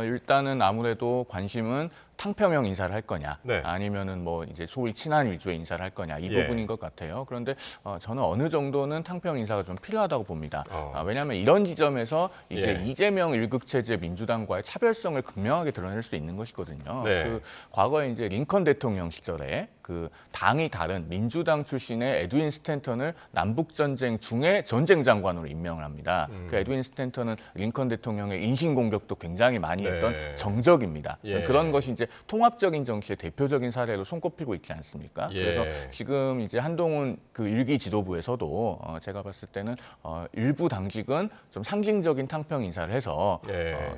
일단은 아무래도 관심은 탕평형 인사를 할 거냐, 아니면은 뭐 이제 소위 친한 위주의 인사를 할 거냐 이 부분인 것 같아요. 그런데 저는 어느 정도는 탕평 인사가 좀 필요하다고 봅니다. 왜냐하면 이런 지점에서 이제 이재명 일극 체제 민주당과의 차별성을 극명하게 드러낼 수 있는 것이거든요. 그 과거에 이제 링컨 대통령 시절에 그 당이 다른 민주당 출신의 에드윈 스탠턴을 남북 전쟁 중에 전쟁 장관으로 임명을 합니다. 그 에드윈 스탠턴은 링컨 대통령의 인신 공격도 굉장히 많이 했던 정적입니다. 그런 것이 이제 통합적인 정치의 대표적인 사례로 손꼽히고 있지 않습니까? 그래서 지금 이제 한동훈 그 1기 지도부에서도 제가 봤을 때는 일부 당직은 좀 상징적인 탕평 인사를 해서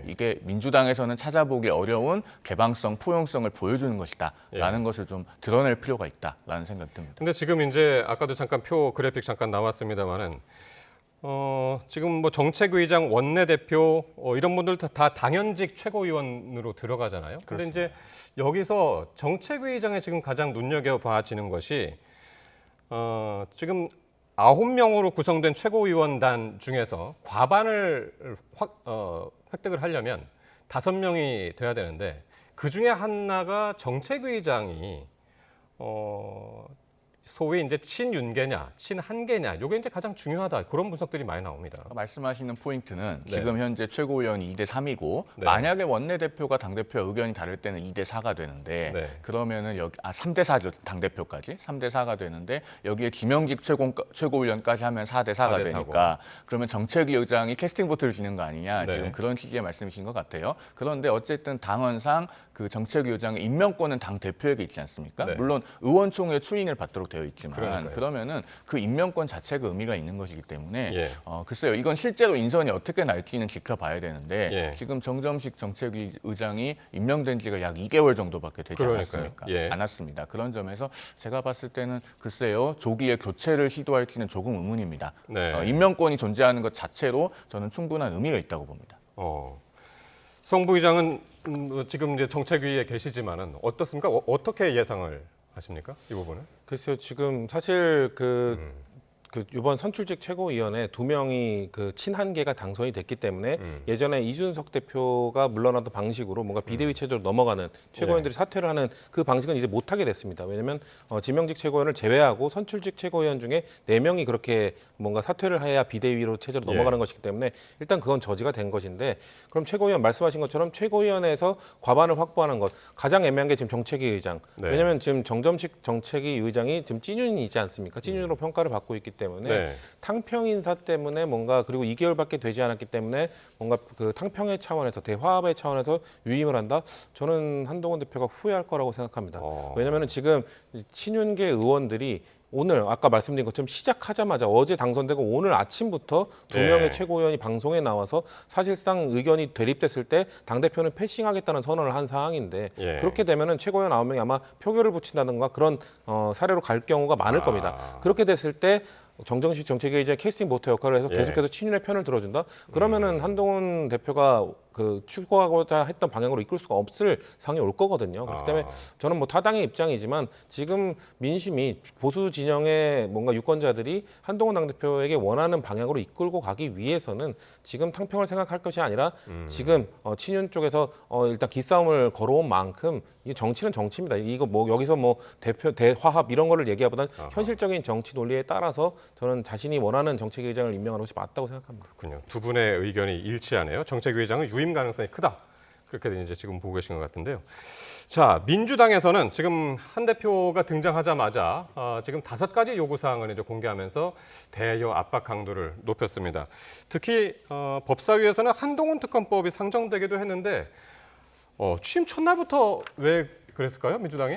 이게 민주당에서는 찾아보기 어려운 개방성, 포용성을 보여주는 것이다라는 것을 좀 드러낼 필요가 있다라는 생각이 듭니다. 근데 지금 이제 아까도 잠깐 표 그래픽 잠깐 나왔습니다만은 지금 뭐 정책위의장, 원내대표 이런 분들 다 당연직 최고위원으로 들어가잖아요. 그런데 이제 여기서 정책위의장에 지금 가장 눈여겨봐지는 것이 지금 9명으로 구성된 최고위원단 중에서 과반을 획득을 하려면 5명이 돼야 되는데 그 중에 하나가 정책위의장이 소위 이제 친윤계냐, 친한계냐, 이게 이제 가장 중요하다. 그런 분석들이 많이 나옵니다. 말씀하시는 포인트는 지금 현재 최고위원이 2대 3이고 만약에 원내대표가 당대표 의견이 다를 때는 2대 4가 되는데 그러면은 여기 3대 4죠. 당대표까지 3대 4가 되는데 여기에 지명직 최고위원까지 하면 4대 4가 되니까 그러면 정책위의장이 캐스팅 보트를 지는 거 아니냐. 지금 그런 취지의 말씀이신 것 같아요. 그런데 어쨌든 당헌상 그 정책위의장의 임명권은 당대표에게 있지 않습니까? 물론 의원총회 추인을 받도록 되어 있지만 그러면은 그 임명권 자체가 의미가 있는 것이기 때문에 글쎄요. 이건 실제로 인선이 어떻게 날지는 지켜봐야 되는데 지금 정점식 정책위의장이 임명된 지가 약 2개월 정도밖에 되지 않았습니까? 않았습니다. 그런 점에서 제가 봤을 때는 글쎄요. 조기에 교체를 시도할지는 조금 의문입니다. 임명권이 존재하는 것 자체로 저는 충분한 의미가 있다고 봅니다. 성 부의장은 지금 이제 정책위에 계시지만은 어떻습니까? 어떻게 예상을 하십니까? 이 부분은? 글쎄요. 지금 사실 그 이번 선출직 최고위원회 2명이 그 친한계가 당선이 됐기 때문에 예전에 이준석 대표가 물러나던 방식으로 뭔가 비대위 체제로 넘어가는 최고위원들이 사퇴를 하는 그 방식은 이제 못하게 됐습니다. 왜냐하면 지명직 최고위원을 제외하고 선출직 최고위원 중에 4명이 그렇게 뭔가 사퇴를 해야 비대위로 체제로 넘어가는 것이기 때문에 일단 그건 저지가 된 것인데, 그럼 최고위원 말씀하신 것처럼 최고위원회에서 과반을 확보하는 것, 가장 애매한 게 지금 정책위 의장. 왜냐하면 지금 정점식 정책위 의장이 지금 찐윤이 있지 않습니까? 찐윤으로 평가를 받고 있기 때문에 탕평 인사 때문에 뭔가, 그리고 2개월밖에 되지 않았기 때문에 뭔가 그 탕평의 차원에서, 대화합의 차원에서 유임을 한다? 저는 한동훈 대표가 후회할 거라고 생각합니다. 왜냐하면 지금 친윤계 의원들이 오늘 아까 말씀드린 것처럼 시작하자마자 어제 당선되고 오늘 아침부터 2명의 최고위원이 방송에 나와서 사실상 의견이 대립됐을 때 당대표는 패싱하겠다는 선언을 한 상황인데, 그렇게 되면은 최고위원 9명이 아마 표결을 붙인다든가 그런 사례로 갈 경우가 많을 겁니다. 그렇게 됐을 때 정정식 정책위 의장의 캐스팅 보트 역할을 해서 계속해서 친윤의 편을 들어준다? 그러면은 한동훈 대표가 그 추구하고자 했던 방향으로 이끌 수가 없을 상황이 올 거거든요. 그렇기 때문에 저는 뭐 타당의 입장이지만 지금 민심이 보수 진영의 뭔가 유권자들이 한동훈 당대표에게 원하는 방향으로 이끌고 가기 위해서는 지금 탕평을 생각할 것이 아니라 지금 친윤 쪽에서 일단 기싸움을 걸어온 만큼 이 정치는 정치입니다. 이거 뭐 여기서 뭐 대표 대화합 이런 거를 얘기하보다는 현실적인 정치 논리에 따라서 저는 자신이 원하는 정책위 의장을 임명하는 것이 맞다고 생각합니다. 그렇군요. 두 분의 의견이 일치하네요. 정책위 의장은 유임 가능성이 크다. 그렇게 이제 지금 보고 계신 것 같은데요. 자, 민주당에서는 지금 한 대표가 등장하자마자 지금 5가지 요구 사항을 이제 공개하면서 대여 압박 강도를 높였습니다. 특히 법사위에서는 한동훈 특검법이 상정되기도 했는데 취임 첫날부터 왜 그랬을까요, 민주당이?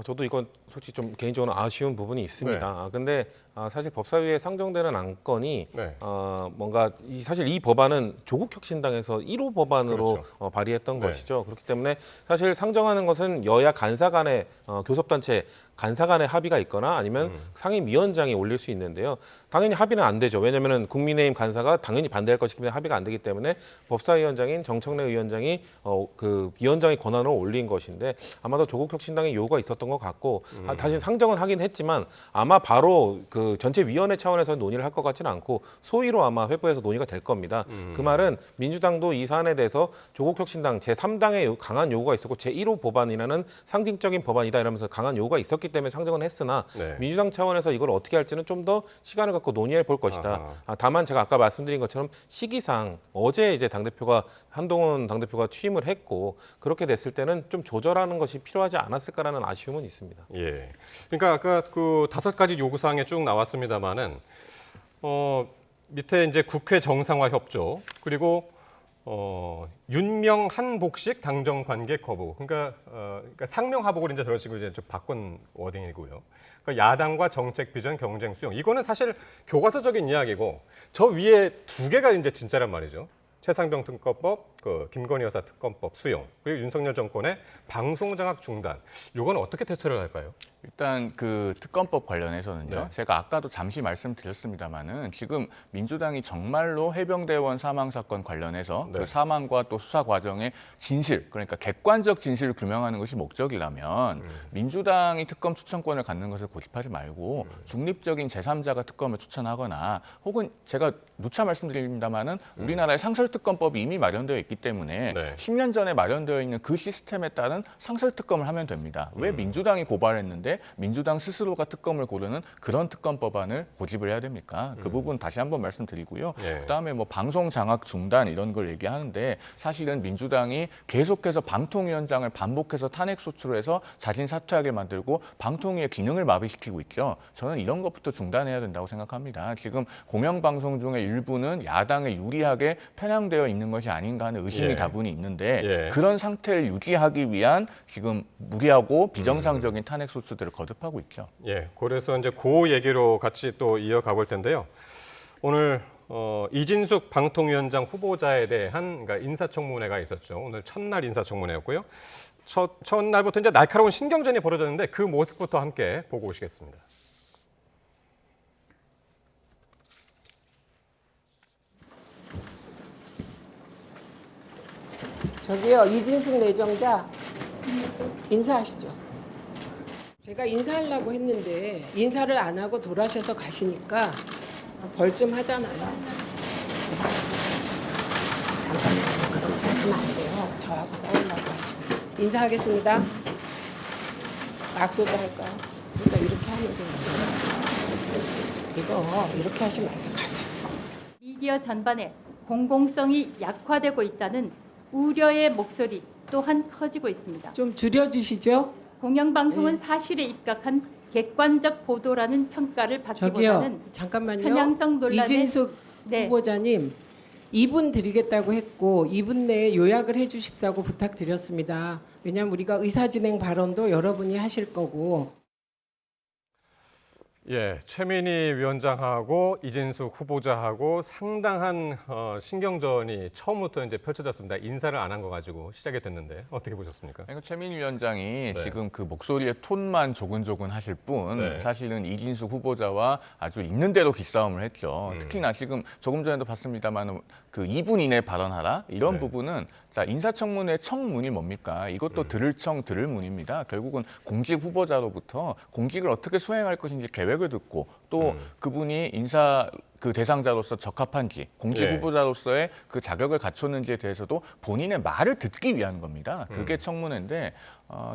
저도 이건 솔직히 좀 개인적으로 아쉬운 부분이 있습니다. 근데 사실 법사위에 상정되는 안건이 뭔가 사실 이 법안은 조국혁신당에서 1호 법안으로 발의했던 것이죠. 그렇기 때문에 사실 상정하는 것은 여야 간사 간의 교섭단체 간사 간의 합의가 있거나 아니면 상임위원장이 올릴 수 있는데요. 당연히 합의는 안 되죠. 왜냐하면 국민의힘 간사가 당연히 반대할 것이기 때문에 합의가 안 되기 때문에 법사위원장인 정청래 위원장이 그 위원장의 권한으로 올린 것인데, 아마도 조국혁신당의 요구가 있었던 것 같고 다시 상정은 하긴 했지만 아마 바로 그 전체 위원회 차원에서 논의를 할 것 같지는 않고 소위로 아마 회부해서 논의가 될 겁니다. 그 말은 민주당도 이 사안에 대해서 조국혁신당 제3당의 강한 요구가 있었고 제1호 법안이라는 상징적인 법안이다 이러면서 강한 요구가 있었기 때문에 상정은 했으나 민주당 차원에서 이걸 어떻게 할지는 좀 더 시간을 갖고 논의해 볼 것이다. 다만 제가 아까 말씀드린 것처럼 시기상 어제 이제 당대표가 한동훈 당대표가 취임을 했고 그렇게 됐을 때는 좀 조절하는 것이 필요하지 않았을까라는 아쉬움은 있습니다. 예. 그러니까 아까 그 5가지 요구 사항에 쭉 나왔습니다만은 밑에 이제 국회 정상화 협조, 그리고 윤명 한복식 당정 관계 거부. 그러니까 상명 하복을 이제 저런 식으로 이제 좀 바꾼 워딩이고요. 그러니까 야당과 정책 비전 경쟁 수용. 이거는 사실 교과서적인 이야기고 저 위에 2개가 이제 진짜란 말이죠. 최상병 특검법, 그 김건희 여사 특검법 수용, 그리고 윤석열 정권의 방송 장악 중단. 이건 어떻게 대처를 할까요? 일단 그 특검법 관련해서는요. 제가 아까도 잠시 말씀드렸습니다마는 지금 민주당이 정말로 해병대원 사망 사건 관련해서 그 사망과 또 수사 과정의 진실, 그러니까 객관적 진실을 규명하는 것이 목적이라면 민주당이 특검 추천권을 갖는 것을 고집하지 말고 중립적인 제3자가 특검을 추천하거나, 혹은 제가 누차 말씀드립니다마는 우리나라의 상설특검법이 이미 마련되어 있기 때문에 10년 전에 마련되어 있는 그 시스템에 따른 상설특검을 하면 됩니다. 왜 민주당이 고발했는데 민주당 스스로가 특검을 고르는 그런 특검 법안을 고집을 해야 됩니까? 그 부분 다시 한번 말씀드리고요. 그다음에 뭐 방송 장악 중단 이런 걸 얘기하는데 사실은 민주당이 계속해서 방통위원장을 반복해서 탄핵 소추로 해서 자진 사퇴하게 만들고 방통위의 기능을 마비시키고 있죠. 저는 이런 것부터 중단해야 된다고 생각합니다. 지금 공영방송 중에 일부는 야당에 유리하게 편향되어 있는 것이 아닌가 하는 의심이 다분히 있는데 그런 상태를 유지하기 위한 지금 무리하고 비정상적인 탄핵 소추 들을 거듭하고 있죠. 예, 그래서 이제 그 얘기로 같이 또 이어가 볼 텐데요. 오늘 이진숙 방통위원장 후보자에 대한 그러니까 인사청문회가 있었죠. 오늘 첫날 인사청문회였고요. 첫날부터 이제 날카로운 신경전이 벌어졌는데 그 모습부터 함께 보고 오시겠습니다. 저기요, 이진숙 내정자 인사하시죠. 제가 인사하려고 했는데 인사를 안 하고 돌아셔서 가시니까 벌 좀 하잖아요. 잠깐만요. 그렇게 하시면 안 돼요. 저하고 싸우려고 하시면. 인사하겠습니다. 악수도 할까요? 그러니까 이렇게 하면 되는 거잖아요. 이거 이렇게 하시면 안 돼요. 가세요. 미디어 전반에 공공성이 약화되고 있다는 우려의 목소리 또한 커지고 있습니다. 좀 줄여주시죠. 공영방송은 사실에 입각한 객관적 보도라는 평가를 저기요. 받기보다는 잠깐만요. 편향성 논란에 이진숙 네. 후보자님 2분 드리겠다고 했고 2분 내에 요약을 해주십사고 부탁드렸습니다. 왜냐하면 우리가 의사진행 발언도 여러분이 하실 거고. 예, 최민희 위원장하고 이진숙 후보자하고 상당한 신경전이 처음부터 이제 펼쳐졌습니다. 인사를 안 한 거 가지고 시작이 됐는데 어떻게 보셨습니까? 그러니까 최민희 위원장이 네. 지금 그 목소리의 톤만 조근조근 하실 뿐 네. 사실은 이진숙 후보자와 아주 있는 대로 기싸움을 했죠. 특히나 지금 조금 전에도 봤습니다만 그 2분 이내 발언하라 이런 네. 부분은 자 인사청문회 청문이 뭡니까? 이것도 들을 청 들을 문입니다. 결국은 공직 후보자로부터 공직을 어떻게 수행할 것인지 계획을 듣고 또 그분이 인사 그 대상자로서 적합한지 공직 예. 후보자로서의 그 자격을 갖췄는지에 대해서도 본인의 말을 듣기 위한 겁니다. 그게 청문회인데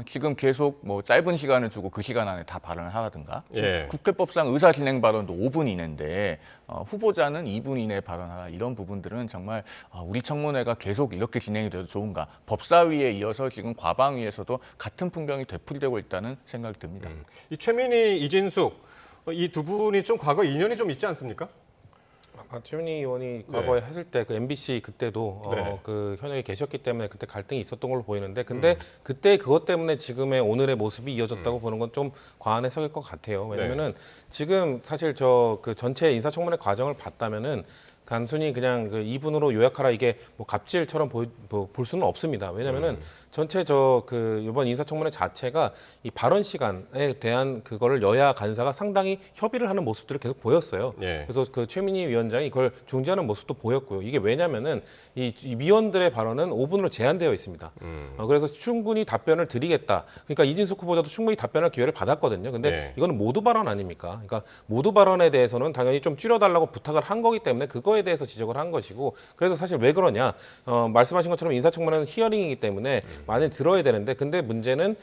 지금 계속 뭐 짧은 시간을 주고 그 시간 안에 다 발언을 하라든가 예. 국회법상 의사진행 발언도 5분 이내인데 후보자는 2분 이내에 발언하라 이런 부분들은 정말 우리 청문회가 계속 이렇게 진행이 돼도 좋은가 법사위에 이어서 지금 과방위에서도 같은 풍경이 되풀이되고 있다는 생각이 듭니다. 이 최민희, 이진숙 이 두 분이 좀 과거 인연이 좀 있지 않습니까? 최민희 의원이 과거에 했을 때 그 MBC 그때도 네. 그 현역에 계셨기 때문에 그때 갈등이 있었던 걸로 보이는데 근데 그때 그것 때문에 지금의 오늘의 모습이 이어졌다고 보는 건 좀 과한 해석일 것 같아요. 왜냐면은 지금 사실 저 그 전체 인사청문회 과정을 봤다면은 단순히 그냥 그 2분으로 요약하라 이게 뭐 갑질처럼 볼 수는 없습니다. 왜냐면은 전체 그 이번 인사청문회 자체가 이 발언 시간에 대한 그거를 여야 간사가 상당히 협의를 하는 모습들을 계속 보였어요. 예. 그래서 그 최민희 위원장이 이걸 중재하는 모습도 보였고요. 이게 왜냐면은 이 위원들의 발언은 5분으로 제한되어 있습니다. 그래서 충분히 답변을 드리겠다. 그러니까 이진숙 후보자도 충분히 답변할 기회를 받았거든요. 근데 네. 이거는 모두 발언 아닙니까? 그러니까 모두 발언에 대해서는 당연히 좀 줄여달라고 부탁을 한 거기 때문에 그거에 대해서 지적을 한 것이고 그래서 사실 왜 그러냐? 말씀하신 것처럼 인사청문회는 히어링이기 때문에 많이 들어야 되는데 근데 문제는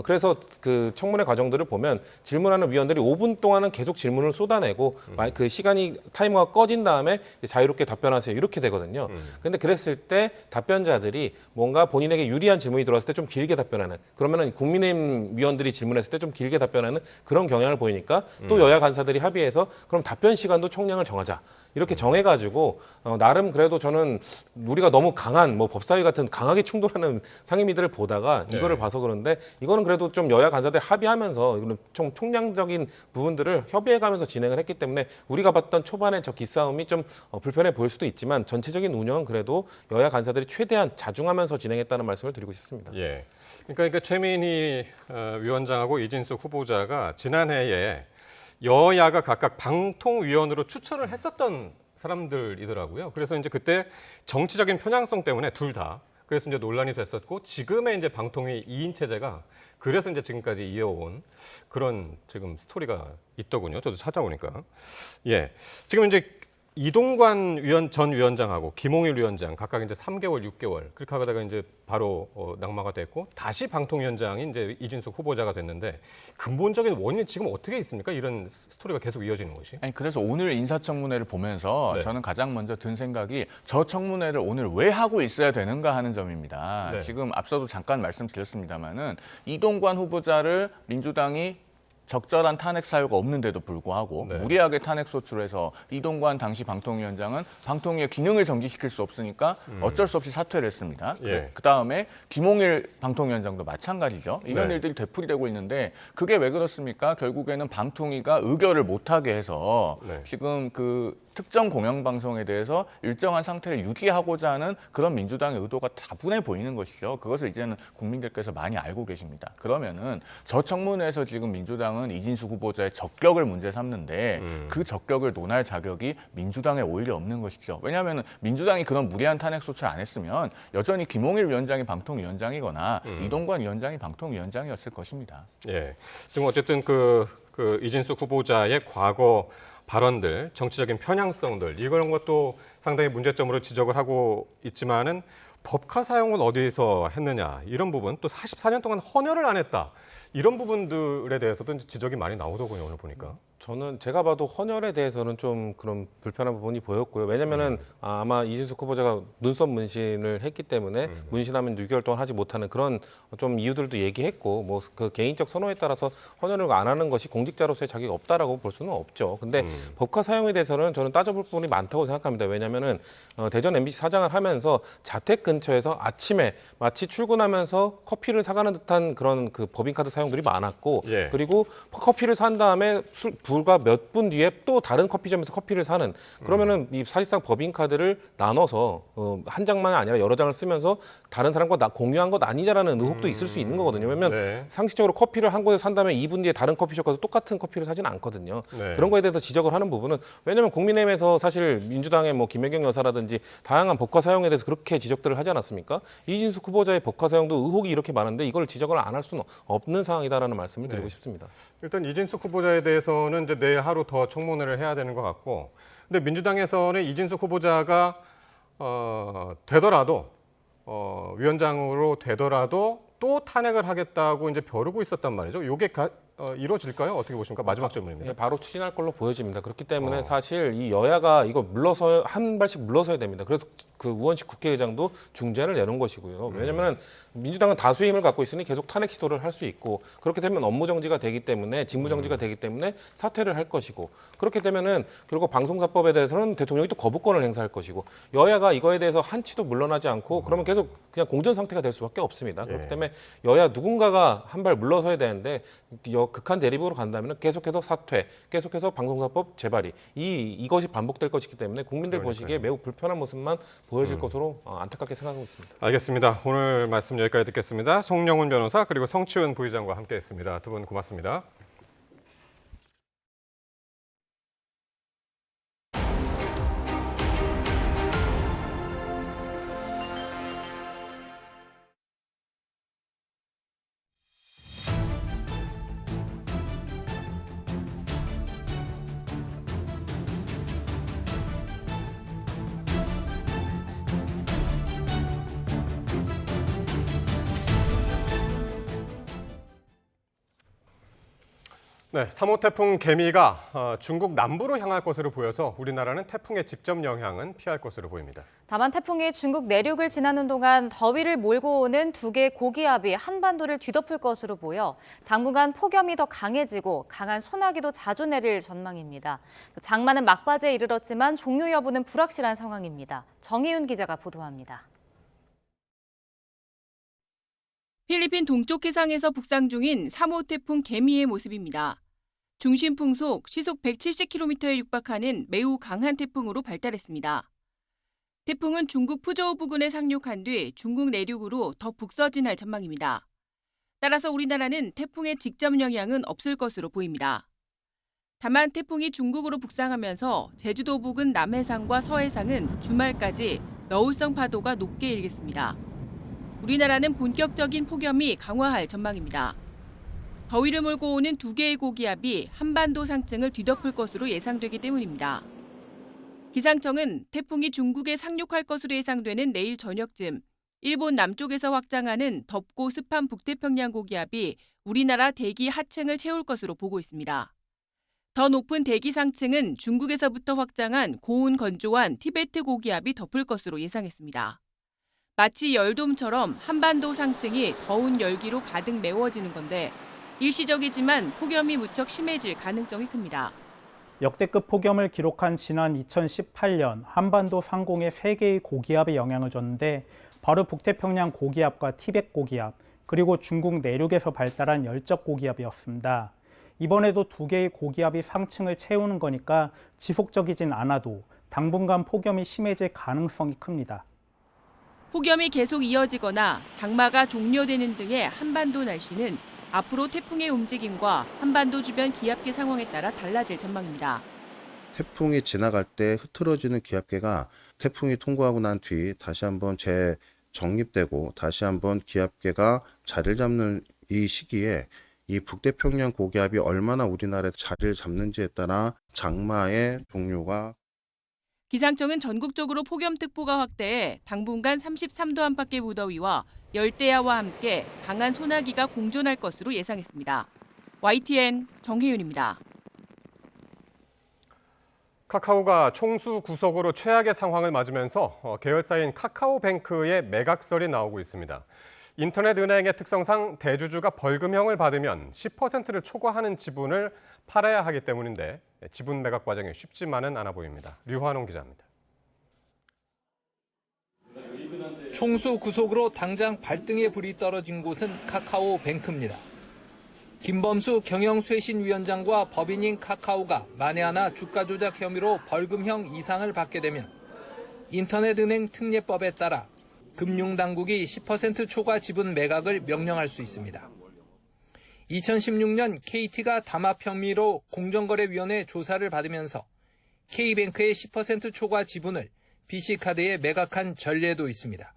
그래서 그 청문회 과정들을 보면 질문하는 위원들이 5분 동안은 계속 질문을 쏟아내고 그 시간이 타이머가 꺼진 다음에 자유롭게 답변하세요 이렇게 되거든요. 근데 그랬을 때 답변자들이 뭔가 본인에게 유리한 질문이 들어왔을 때 좀 길게 답변하는 그러면은 국민의힘 위원들이 질문했을 때 좀 길게 답변하는 그런 경향을 보이니까 또 여야 간사들이 합의해서 그럼 답변 시간도 총량을 정하자. 이렇게 정해가지고 나름 그래도 저는 우리가 너무 강한 뭐 법사위 같은 강하게 충돌하는 상임위들을 보다가 이거를 봐서 그런데 이거는 그래도 좀 여야 간사들 합의하면서 이거는 좀 총량적인 부분들을 협의해가면서 진행을 했기 때문에 우리가 봤던 초반에 저 기싸움이 좀 불편해 보일 수도 있지만 전체적인 운영은 그래도 여야 간사들이 최대한 자중하면서 진행했다는 말씀을 드리고 싶습니다. 예. 그러니까 최민희 위원장하고 이진숙 후보자가 지난해에 여야가 각각 방통위원으로 추천을 했었던 사람들이더라고요. 그래서 이제 그때 정치적인 편향성 때문에 둘 다 그래서 이제 논란이 됐었고 지금의 이제 방통위 2인 체제가 그래서 이제 지금까지 이어온 그런 지금 스토리가 있더군요. 저도 찾아보니까. 예. 지금 이제 이동관 전 위원장하고 김홍일 위원장 각각 이제 3개월, 6개월 그렇게 하다가 이제 바로 낙마가 됐고 다시 방통위원장이 이제 이진숙 후보자가 됐는데 근본적인 원인이 지금 어떻게 있습니까? 이런 스토리가 계속 이어지는 것이. 아니 그래서 오늘 인사청문회를 보면서 네. 저는 가장 먼저 든 생각이 저 청문회를 오늘 왜 하고 있어야 되는가 하는 점입니다. 네. 지금 앞서도 잠깐 말씀드렸습니다마는 이동관 후보자를 민주당이 적절한 탄핵 사유가 없는데도 불구하고 네. 무리하게 탄핵 소추해서 이동관 당시 방통위원장은 방통위의 기능을 정지시킬 수 없으니까 어쩔 수 없이 사퇴를 했습니다. 예. 그다음에 김홍일 방통위원장도 마찬가지죠. 이런 네. 일들이 되풀이되고 있는데 그게 왜 그렇습니까? 결국에는 방통위가 의결을 못하게 해서 네. 지금 그 특정 공영방송에 대해서 일정한 상태를 유지하고자 하는 그런 민주당의 의도가 다분해 보이는 것이죠. 그것을 이제는 국민들께서 많이 알고 계십니다. 그러면은 저 청문회에서 지금 민주당은 이진숙 후보자의 적격을 문제 삼는데 그 적격을 논할 자격이 민주당에 오히려 없는 것이죠. 왜냐하면 민주당이 그런 무리한 탄핵 소추를 안 했으면 여전히 김홍일 위원장이 방통위원장이거나 이동관 위원장이 방통위원장이었을 것입니다. 예. 지금 어쨌든 그 이진숙 후보자의 과거 발언들, 정치적인 편향성들 이런 것도 상당히 문제점으로 지적을 하고 있지만은 법카 사용은 어디서 했느냐 이런 부분 또 44년 동안 헌혈을 안 했다 이런 부분들에 대해서도 지적이 많이 나오더군요 오늘 보니까. 저는 제가 봐도 헌혈에 대해서는 좀 그런 불편한 부분이 보였고요. 왜냐면은 아마 이진숙 후보자가 눈썹 문신을 했기 때문에 문신하면 6개월 동안 하지 못하는 그런 좀 이유들도 얘기했고 뭐 그 개인적 선호에 따라서 헌혈을 안 하는 것이 공직자로서의 자격이 없다라고 볼 수는 없죠. 근데 법카 사용에 대해서는 저는 따져볼 부분이 많다고 생각합니다. 왜냐면은 대전 MBC 사장을 하면서 자택 근처에서 아침에 마치 출근하면서 커피를 사가는 듯한 그런 그 법인카드 사용들이 많았고 예. 그리고 커피를 산 다음에 불과 몇 분 뒤에 또 다른 커피점에서 커피를 사는 그러면은 이 사실상 법인카드를 나눠서 한 장만 아니라 여러 장을 쓰면서 다른 사람과 공유한 것 아니냐라는 의혹도 있을 수 있는 거거든요. 왜냐면 네. 상식적으로 커피를 한 곳에 산 다음에 2분 뒤에 다른 커피숍 가서 똑같은 커피를 사지는 않거든요. 네. 그런 거에 대해서 지적을 하는 부분은 왜냐면 국민의힘에서 사실 민주당의 뭐 김연경 여사라든지 다양한 법카 사용에 대해서 그렇게 지적들을 하지 않았습니까? 이진숙 후보자의 법카 사용도 의혹이 이렇게 많은데 이걸 지적을 안 할 수는 없는 상황이다라는 말씀을 드리고 싶습니다. 일단 이진숙 후보자에 대해서는 이제 내일 하루 더 청문회를 해야 되는 것 같고, 근데 민주당에서는 이진숙 후보자가 되더라도 위원장으로 되더라도 또 탄핵을 하겠다고 이제 벼르고 있었단 말이죠. 이게 이루어질까요? 어떻게 보십니까? 마지막 질문입니다. 네, 바로 추진할 걸로 보여집니다. 그렇기 때문에 사실 이 여야가 이거 물러서 한 발씩 물러서야 됩니다. 그래서 그 우원식 국회의장도 중재안을 내놓은 것이고요. 왜냐하면 민주당은 다수의 힘을 갖고 있으니 계속 탄핵 시도를 할 수 있고 그렇게 되면 업무 정지가 되기 때문에 직무 정지가 되기 때문에 사퇴를 할 것이고 그렇게 되면은 그리고 방송사법에 대해서는 대통령이 또 거부권을 행사할 것이고 여야가 이거에 대해서 한치도 물러나지 않고 그러면 계속 그냥 공전 상태가 될 수밖에 없습니다. 그렇기 때문에 여야 누군가가 한 발 물러서야 되는데 극한 대립으로 간다면 계속해서 사퇴, 계속해서 방송사법 재발의 이것이 반복될 것이기 때문에 국민들 보시기에 매우 불편한 모습만 보여질 것으로 안타깝게 생각하고 있습니다. 알겠습니다. 오늘 말씀 여기까지 듣겠습니다. 송영훈 변호사 그리고 성치훈 부의장과 함께했습니다. 두 분 고맙습니다. 네, 3호 태풍 개미가 중국 남부로 향할 것으로 보여서 우리나라는 태풍의 직접 영향은 피할 것으로 보입니다. 다만 태풍이 중국 내륙을 지나는 동안 더위를 몰고 오는 두 개의 고기압이 한반도를 뒤덮을 것으로 보여 당분간 폭염이 더 강해지고 강한 소나기도 자주 내릴 전망입니다. 장마는 막바지에 이르렀지만 종료 여부는 불확실한 상황입니다. 정희윤 기자가 보도합니다. 필리핀 동쪽 해상에서 북상 중인 3호 태풍 개미의 모습입니다. 중심 풍속 시속 170km에 육박하는 매우 강한 태풍으로 발달했습니다. 태풍은 중국 푸저우 부근에 상륙한 뒤 중국 내륙으로 더 북서진할 전망입니다. 따라서 우리나라는 태풍의 직접 영향은 없을 것으로 보입니다. 다만 태풍이 중국으로 북상하면서 제주도 부근 남해상과 서해상은 주말까지 너울성 파도가 높게 일겠습니다. 우리나라는 본격적인 폭염이 강화할 전망입니다. 더위를 몰고 오는 두 개의 고기압이 한반도 상층을 뒤덮을 것으로 예상되기 때문입니다. 기상청은 태풍이 중국에 상륙할 것으로 예상되는 내일 저녁쯤 일본 남쪽에서 확장하는 덥고 습한 북태평양 고기압이 우리나라 대기 하층을 채울 것으로 보고 있습니다. 더 높은 대기 상층은 중국에서부터 확장한 고온 건조한 티베트 고기압이 덮을 것으로 예상했습니다. 마치 열돔처럼 한반도 상층이 더운 열기로 가득 메워지는 건데 일시적이지만 폭염이 무척 심해질 가능성이 큽니다. 역대급 폭염을 기록한 지난 2018년 한반도 상공에 3개의 고기압이 영향을 줬는데 바로 북태평양 고기압과 티벳 고기압 그리고 중국 내륙에서 발달한 열적 고기압이었습니다. 이번에도 두 개의 고기압이 상층을 채우는 거니까 지속적이진 않아도 당분간 폭염이 심해질 가능성이 큽니다. 폭염이 계속 이어지거나 장마가 종료되는 등의 한반도 날씨는 앞으로 태풍의 움직임과 한반도 주변 기압계 상황에 따라 달라질 전망입니다. 태풍이 지나갈 때 흐트러지는 기압계가 태풍이 통과하고 난 뒤 다시 한번 재정립되고 다시 한번 기압계가 자리를 잡는 이 시기에 이 북태평양 고기압이 얼마나 우리나라에 자리를 잡는지에 따라 장마의 종류가 기상청은 전국적으로 폭염특보가 확대해 당분간 33도 안팎의 무더위와 열대야와 함께 강한 소나기가 공존할 것으로 예상했습니다. YTN 정혜윤입니다. 카카오가 총수 구속으로 최악의 상황을 맞으면서 계열사인 카카오뱅크의 매각설이 나오고 있습니다. 인터넷 은행의 특성상 대주주가 벌금형을 받으면 10%를 초과하는 지분을 팔아야 하기 때문인데 지분 매각 과정이 쉽지만은 않아 보입니다. 류환홍 기자입니다. 총수 구속으로 당장 발등에 불이 떨어진 곳은 카카오뱅크입니다. 김범수 경영쇄신위원장과 법인인 카카오가 만에 하나 주가 조작 혐의로 벌금형 이상을 받게 되면 인터넷은행 특례법에 따라 금융당국이 10% 초과 지분 매각을 명령할 수 있습니다. 2016년 KT가 담합 혐의로 공정거래위원회 조사를 받으면서 K뱅크의 10% 초과 지분을 BC카드에 매각한 전례도 있습니다.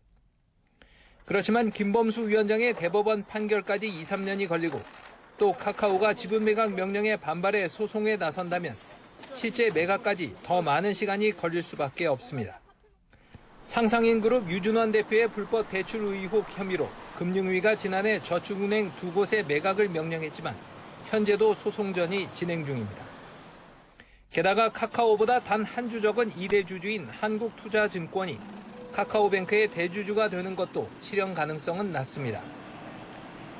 그렇지만 김범수 위원장의 대법원 판결까지 2, 3년이 걸리고 또 카카오가 지분 매각 명령에 반발해 소송에 나선다면 실제 매각까지 더 많은 시간이 걸릴 수밖에 없습니다. 상상인그룹 유준환 대표의 불법 대출 의혹 혐의로 금융위가 지난해 저축은행 두 곳의 매각을 명령했지만 현재도 소송전이 진행 중입니다. 게다가 카카오보다 단 한 주 적은 2대 주주인 한국투자증권이 카카오뱅크의 대주주가 되는 것도 실현 가능성은 낮습니다.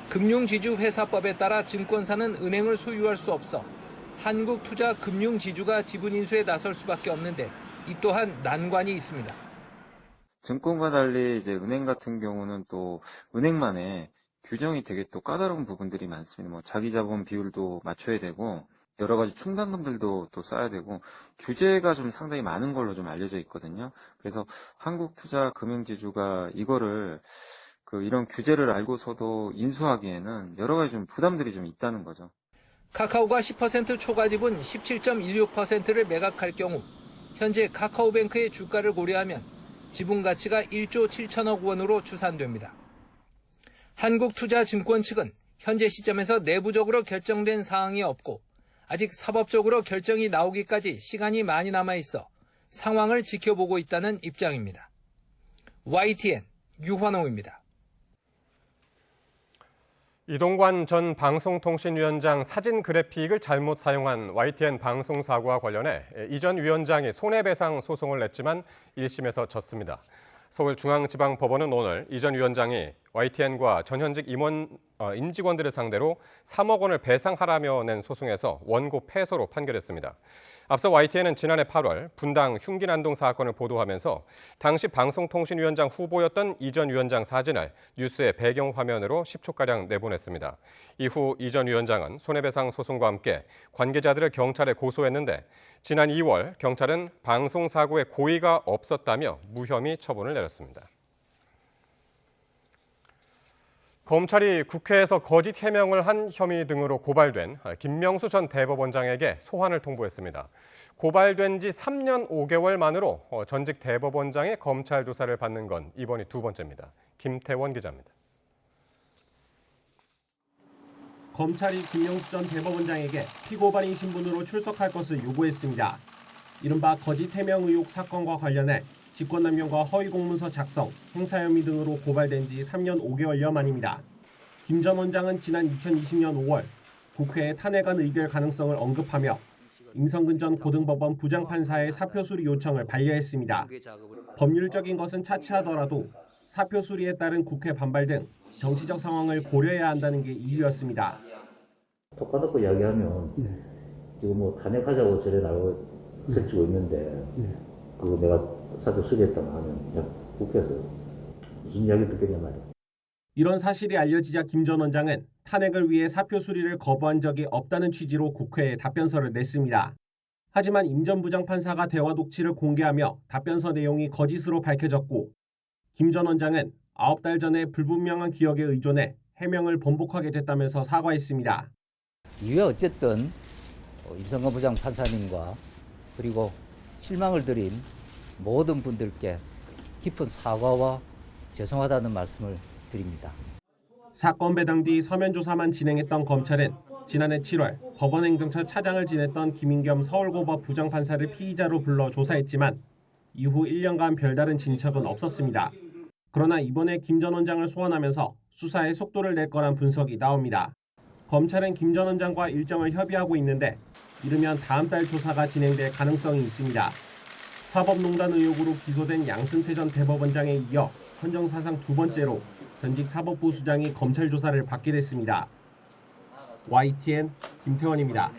금융지주회사법에 따라 증권사는 은행을 소유할 수 없어 한국투자금융지주가 지분 인수에 나설 수밖에 없는데 이 또한 난관이 있습니다. 증권과 달리 이제 은행 같은 경우는 또 은행만의 규정이 되게 또 까다로운 부분들이 많습니다. 뭐 자기 자본 비율도 맞춰야 되고 여러 가지 충당금들도 또 써야 되고 규제가 좀 상당히 많은 걸로 좀 알려져 있거든요. 그래서 한국투자금융지주가 이거를 이런 규제를 알고서도 인수하기에는 여러 가지 좀 부담들이 좀 있다는 거죠. 카카오가 10% 초과 지분 17.16%를 매각할 경우 현재 카카오뱅크의 주가를 고려하면 지분 가치가 1조 7천억 원으로 추산됩니다. 한국투자증권 측은 현재 시점에서 내부적으로 결정된 사항이 없고 아직 사법적으로 결정이 나오기까지 시간이 많이 남아있어 상황을 지켜보고 있다는 입장입니다. YTN 유환홍입니다. 이동관 전 방송통신위원장 사진 그래픽을 잘못 사용한 YTN 방송사고와 관련해 이 전 위원장이 손해배상 소송을 냈지만 1심에서 졌습니다. 서울중앙지방법원은 오늘 이 전 위원장이 YTN과 전현직 임직원들을 상대로 3억 원을 배상하라며 낸 소송에서 원고 패소로 판결했습니다. 앞서 YTN은 지난해 8월 분당 흉기난동 사건을 보도하면서 당시 방송통신위원장 후보였던 이 전 위원장 사진을 뉴스의 배경화면으로 10초가량 내보냈습니다. 이후 이 전 위원장은 손해배상 소송과 함께 관계자들을 경찰에 고소했는데 지난 2월 경찰은 방송사고에 고의가 없었다며 무혐의 처분을 내렸습니다. 검찰이 국회에서 거짓 해명을 한 혐의 등으로 고발된 김명수 전 대법원장에게 소환을 통보했습니다. 고발된 지 3년 5개월 만으로 전직 대법원장의 검찰 조사를 받는 건 이번이 두 번째입니다. 김태원 기자입니다. 검찰이 김명수 전 대법원장에게 피고발인 신분으로 출석할 것을 요구했습니다. 이른바 거짓 해명 의혹 사건과 관련해 직권남용과 허위공문서 작성, 행사 혐의 등으로 고발된 지 3년 5개월여 만입니다. 김 전 원장은 지난 2020년 5월 국회에 탄핵안 의결 가능성을 언급하며 임성근 전 고등법원 부장판사의 사표 수리 요청을 반려했습니다. 법률적인 것은 차치하더라도 사표 수리에 따른 국회 반발 등 정치적 상황을 고려해야 한다는 게 이유였습니다. 톡 까놓고 이야기하면 지금 뭐 탄핵하자고 저래 나오고 설치고 있는데 그거 내가 사표 수리했다고 하면 국회에서 무슨 이야기 듣겠냐 말이야. 이런 사실이 알려지자 김 전 원장은 탄핵을 위해 사표 수리를 거부한 적이 없다는 취지로 국회에 답변서를 냈습니다. 하지만 임 전 부장판사가 대화 녹취를 공개하며 답변서 내용이 거짓으로 밝혀졌고 김 전 원장은 9달 전에 불분명한 기억에 의존해 해명을 번복하게 됐다면서 사과했습니다. 이후에 어쨌든 임성근 부장판사님과 그리고 실망을 드린 모든 분들께 깊은 사과와 죄송하다는 말씀을 드립니다. 사건 배당 뒤 서면 조사만 진행했던 검찰은 지난해 7월 법원행정처 차장을 지냈던 김인겸 서울고법 부장판사를 피의자로 불러 조사했지만 이후 1년간 별다른 진척은 없었습니다. 그러나 이번에 김 전 원장을 소환하면서 수사에 속도를 낼 거란 분석이 나옵니다. 검찰은 김 전 원장과 일정을 협의하고 있는데 이르면 다음 달 조사가 진행될 가능성이 있습니다. 사법농단 의혹으로 기소된 양승태 전 대법원장에 이어 헌정사상 두 번째로 전직 사법부 수장이 검찰 조사를 받게 됐습니다. YTN 김태원입니다.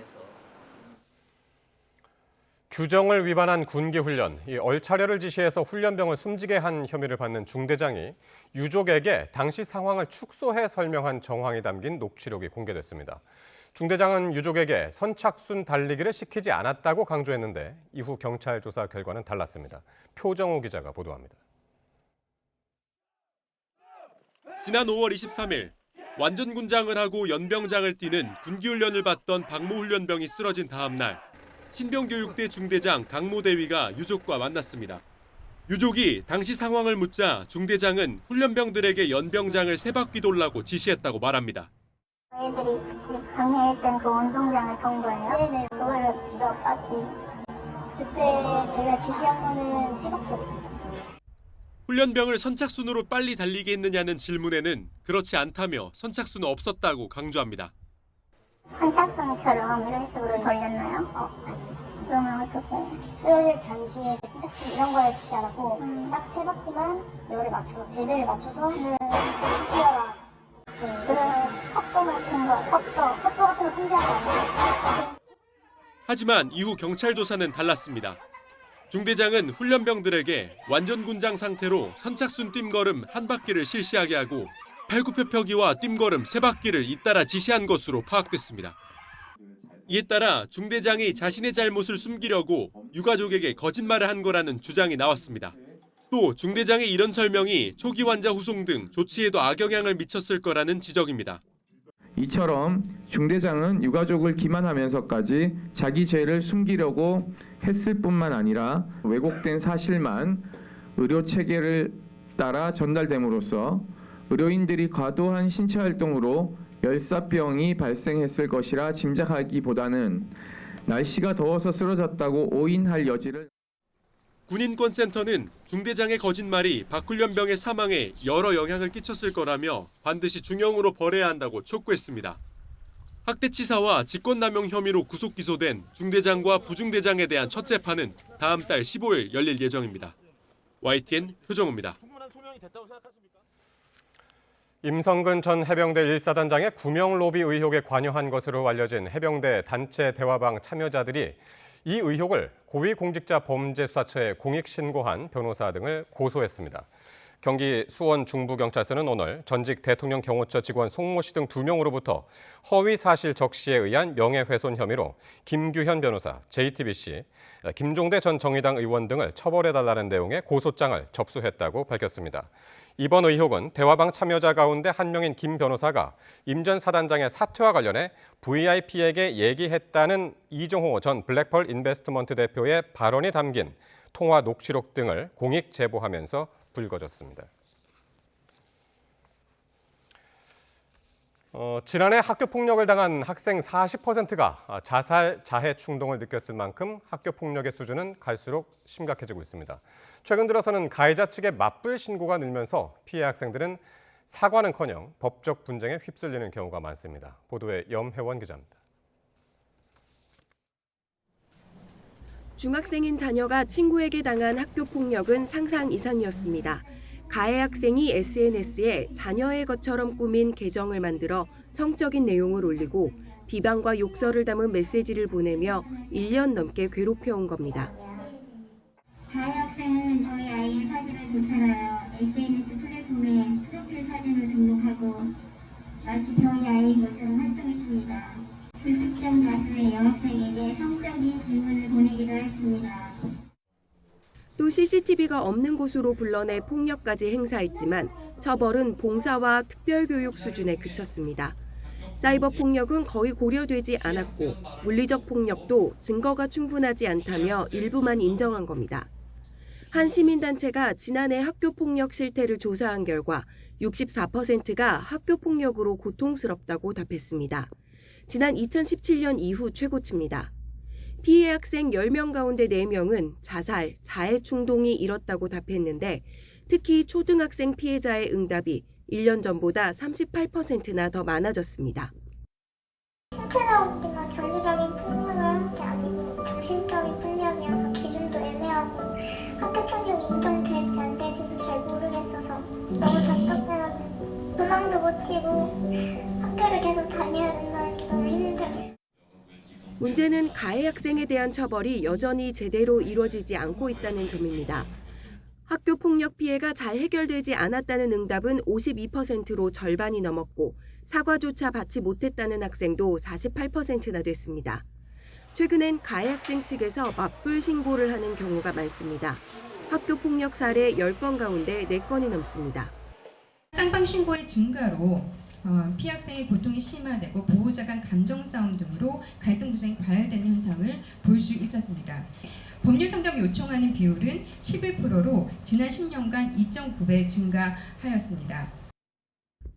규정을 위반한 군기훈련, 얼차려를 지시해서 훈련병을 숨지게 한 혐의를 받는 중대장이 유족에게 당시 상황을 축소해 설명한 정황이 담긴 녹취록이 공개됐습니다. 중대장은 유족에게 선착순 달리기를 시키지 않았다고 강조했는데 이후 경찰 조사 결과는 달랐습니다. 표정호 기자가 보도합니다. 지난 5월 23일 완전군장을 하고 연병장을 뛰는 군기훈련을 받던 박모훈련병이 쓰러진 다음 날 신병교육대 중대장 강모대위가 유족과 만났습니다. 유족이 당시 상황을 묻자 중대장은 훈련병들에게 연병장을 3바퀴 돌라고 지시했다고 말합니다. 저희들이 강매했던 그 운동장을 돈 거예요? 네네, 그거를 몇 바퀴. 그때 제가 지시한 거는 3바퀴였습니다. 훈련병을 선착순으로 빨리 달리게 했느냐는 질문에는 그렇지 않다며 선착순은 없었다고 강조합니다. 선착순처럼 이런 식으로 돌렸나요? 그러면 어떻게? 쓸 당시에 선착순 이런 거를 시키지 않았고 딱 3바퀴만 열에 맞춰서 제대를 맞춰서 지키어라. 그런 속도 같은 거 통제하지 않아요. 하지만 이후 경찰 조사는 달랐습니다. 중대장은 훈련병들에게 완전군장 상태로 선착순 뜀걸음 1바퀴를 실시하게 하고 팔굽혀펴기와 뜀걸음 3바퀴를 잇따라 지시한 것으로 파악됐습니다. 이에 따라 중대장이 자신의 잘못을 숨기려고 유가족에게 거짓말을 한 거라는 주장이 나왔습니다. 또 중대장의 이런 설명이 초기 환자 후송 등 조치에도 악영향을 미쳤을 거라는 지적입니다. 이처럼 중대장은 유가족을 기만하면서까지 자기 죄를 숨기려고 했을 뿐만 아니라 왜곡된 사실만 의료 체계를 따라 전달됨으로써 의료인들이 과도한 신체 활동으로 열사병이 발생했을 것이라 짐작하기보다는 날씨가 더워서 쓰러졌다고 오인할 여지를. 군인권센터는 중대장의 거짓말이 박훈련병의 사망에 여러 영향을 끼쳤을 거라며 반드시 중형으로 벌해야 한다고 촉구했습니다. 학대치사와 직권남용 혐의로 구속 기소된 중대장과 부중대장에 대한 첫 재판은 다음 달 15일 열릴 예정입니다. YTN 표정호입니다. 임성근 전 해병대 1사단장의 구명 로비 의혹에 관여한 것으로 알려진 해병대 단체 대화방 참여자들이 이 의혹을 고위공직자범죄수사처에 공익신고한 변호사 등을 고소했습니다. 경기 수원 중부경찰서는 오늘 전직 대통령 경호처 직원 송모 씨 등 2명으로부터 허위사실 적시에 의한 명예훼손 혐의로 김규현 변호사, JTBC, 김종대 전 정의당 의원 등을 처벌해달라는 내용의 고소장을 접수했다고 밝혔습니다. 이번 의혹은 대화방 참여자 가운데 한 명인 김 변호사가 임 전 사단장의 사퇴와 관련해 VIP에게 얘기했다는 이종호 전 블랙펄 인베스트먼트 대표의 발언이 담긴 통화 녹취록 등을 공익 제보하면서 불거졌습니다. 지난해 학교폭력을 당한 학생 40%가 자살, 자해 충동을 느꼈을 만큼 학교폭력의 수준은 갈수록 심각해지고 있습니다. 최근 들어서는 가해자 측의 맞불 신고가 늘면서 피해 학생들은 사과는커녕 법적 분쟁에 휩쓸리는 경우가 많습니다. 보도에 염혜원 기자입니다. 중학생인 자녀가 친구에게 당한 학교폭력은 상상 이상이었습니다. 가해 학생이 SNS에 자녀의 것처럼 꾸민 계정을 만들어 성적인 내용을 올리고 비방과 욕설을 담은 메시지를 보내며 1년 넘게 괴롭혀온 겁니다. 가해 학생은 저희 아이의 사진을 좋잖아요. SNS 플랫폼에 프로필 사진을 등록하고 CCTV가 없는 곳으로 불러내 폭력까지 행사했지만 처벌은 봉사와 특별교육 수준에 그쳤습니다. 사이버 폭력은 거의 고려되지 않았고 물리적 폭력도 증거가 충분하지 않다며 일부만 인정한 겁니다. 한 시민단체가 지난해 학교폭력 실태를 조사한 결과 64%가 학교폭력으로 고통스럽다고 답했습니다. 지난 2017년 이후 최고치입니다. 피해 학생 10명 가운데 4명은 자살, 자해 충동이 일었다고 답했는데 특히 초등학생 피해자의 응답이 1년 전보다 38%나 더 많아졌습니다. 신체적이나 경제적인 폭력을 한 게 아니고 정신적인 폭력이어서 기준도 애매하고 학교 폭력이 인정될지 안 될지도 잘 모르겠어서 너무 답답해가지고 도망도 못 치고 학교를 계속 다녀야 된다는 게 너무 힘들어요. 문제는 가해 학생에 대한 처벌이 여전히 제대로 이루어지지 않고 있다는 점입니다. 학교 폭력 피해가 잘 해결되지 않았다는 응답은 52%로 절반이 넘었고 사과조차 받지 못했다는 학생도 48%나 됐습니다. 최근엔 가해 학생 측에서 맞불 신고를 하는 경우가 많습니다. 학교 폭력 사례 10건 가운데 4건이 넘습니다. 쌍방 신고의 증가로 피해 학생의 고통이 심화되고 보호자 간 감정 싸움 등으로 갈등 부작용이 과열되는 현상을 볼 수 있었습니다. 법률 상담 요청하는 비율은 11%로 지난 10년간 2.9배 증가하였습니다.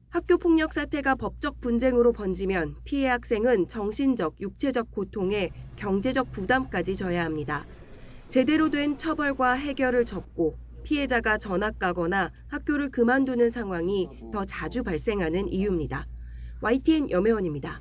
학교 폭력 사태가 법적 분쟁으로 번지면 피해 학생은 정신적, 육체적 고통에 경제적 부담까지 져야 합니다. 제대로 된 처벌과 해결을 접고 피해자가 전학 가거나 학교를 그만두는 상황이 더 자주 발생하는 이유입니다. YTN 염혜원입니다.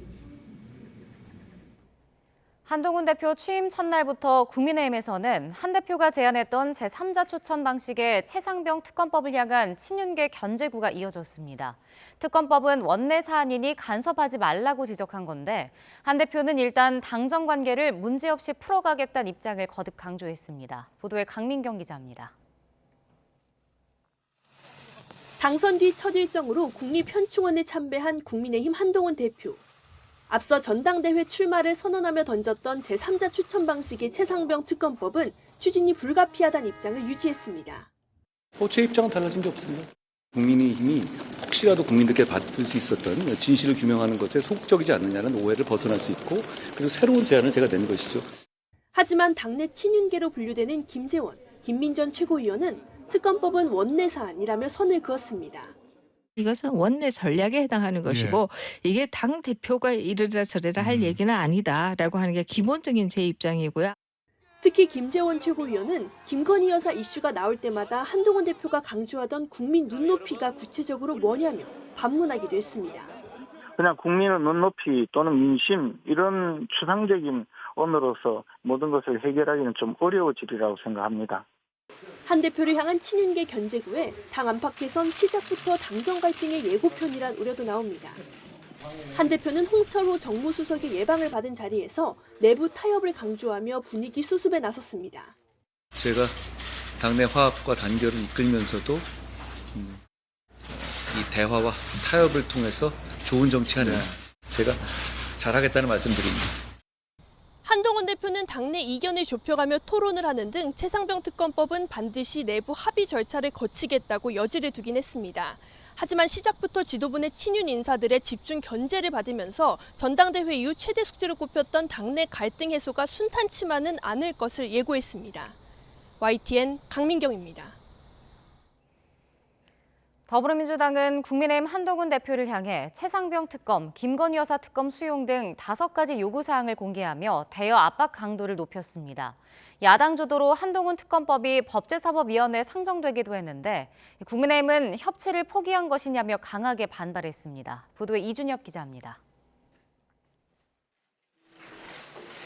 한동훈 대표 취임 첫날부터 국민의힘에서는 한 대표가 제안했던 제3자 추천 방식의 최상병 특검법을 향한 친윤계 견제구가 이어졌습니다. 특검법은 원내 사안이니 간섭하지 말라고 지적한 건데 한 대표는 일단 당정 관계를 문제없이 풀어가겠다는 입장을 거듭 강조했습니다. 보도에 강민경 기자입니다. 당선 뒤 첫 일정으로 국립현충원에 참배한 국민의힘 한동훈 대표. 앞서 전당대회 출마를 선언하며 던졌던 제3자 추천 방식의 최상병 특검법은 추진이 불가피하다는 입장을 유지했습니다. 제 입장은 달라진 게 없습니다. 국민의힘이 혹시라도 국민들께 받을 수 있었던 진실을 규명하는 것에 소극적이지 않느냐는 오해를 벗어날 수 있고 그리고 새로운 제안을 제가 낸 것이죠. 하지만 당내 친윤계로 분류되는 김재원, 김민전 최고위원은 특검법은 원내 사안이라며 선을 그었습니다. 이것은 원내 전략에 해당하는 것이고 이게 당 대표가 이래라 저래라 할 얘기는 아니다라고 하는 게 기본적인 제 입장이고요. 특히 김재원 최고위원은 김건희 여사 이슈가 나올 때마다 한동훈 대표가 강조하던 국민 눈높이가 구체적으로 뭐냐며 반문하기도 했습니다. 그냥 국민의 눈높이 또는 민심 이런 추상적인 언어로서 모든 것을 해결하기는 좀 어려워지리라고 생각합니다. 한 대표를 향한 친윤계 견제구에 당 안팎에선 시작부터 당정 갈등의 예고편이란 우려도 나옵니다. 한 대표는 홍철호 정무수석의 예방을 받은 자리에서 내부 타협을 강조하며 분위기 수습에 나섰습니다. 제가 당내 화합과 단결을 이끌면서도 이 대화와 타협을 통해서 좋은 정치하는 제가 잘하겠다는 말씀드립니다. 한동훈 대표는 당내 이견을 좁혀가며 토론을 하는 등 최상병 특검법은 반드시 내부 합의 절차를 거치겠다고 여지를 두긴 했습니다. 하지만 시작부터 지도부 내 친윤 인사들의 집중 견제를 받으면서 전당대회 이후 최대 숙제로 꼽혔던 당내 갈등 해소가 순탄치만은 않을 것을 예고했습니다. YTN 강민경입니다. 더불어민주당은 국민의힘 한동훈 대표를 향해 최상병 특검, 김건희 여사 특검 수용 등 5가지 요구사항을 공개하며 대여 압박 강도를 높였습니다. 야당 주도로 한동훈 특검법이 법제사법위원회에 상정되기도 했는데 국민의힘은 협치를 포기한 것이냐며 강하게 반발했습니다. 보도에 이준엽 기자입니다.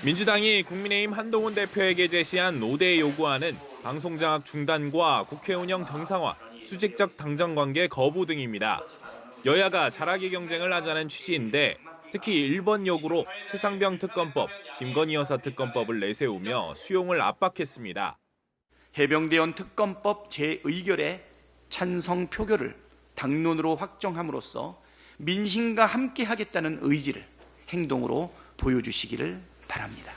민주당이 국민의힘 한동훈 대표에게 제시한 5대 요구안은 방송장악 중단과 국회 운영 정상화, 수직적 당정관계 거부 등입니다. 여야가 잘하기 경쟁을 하자는 취지인데 특히 1번 요구로 최상병 특검법, 김건희 여사 특검법을 내세우며 수용을 압박했습니다. 해병대원 특검법 재의결의 찬성 표결을 당론으로 확정함으로써 민심과 함께 하겠다는 의지를 행동으로 보여주시기를 바랍니다.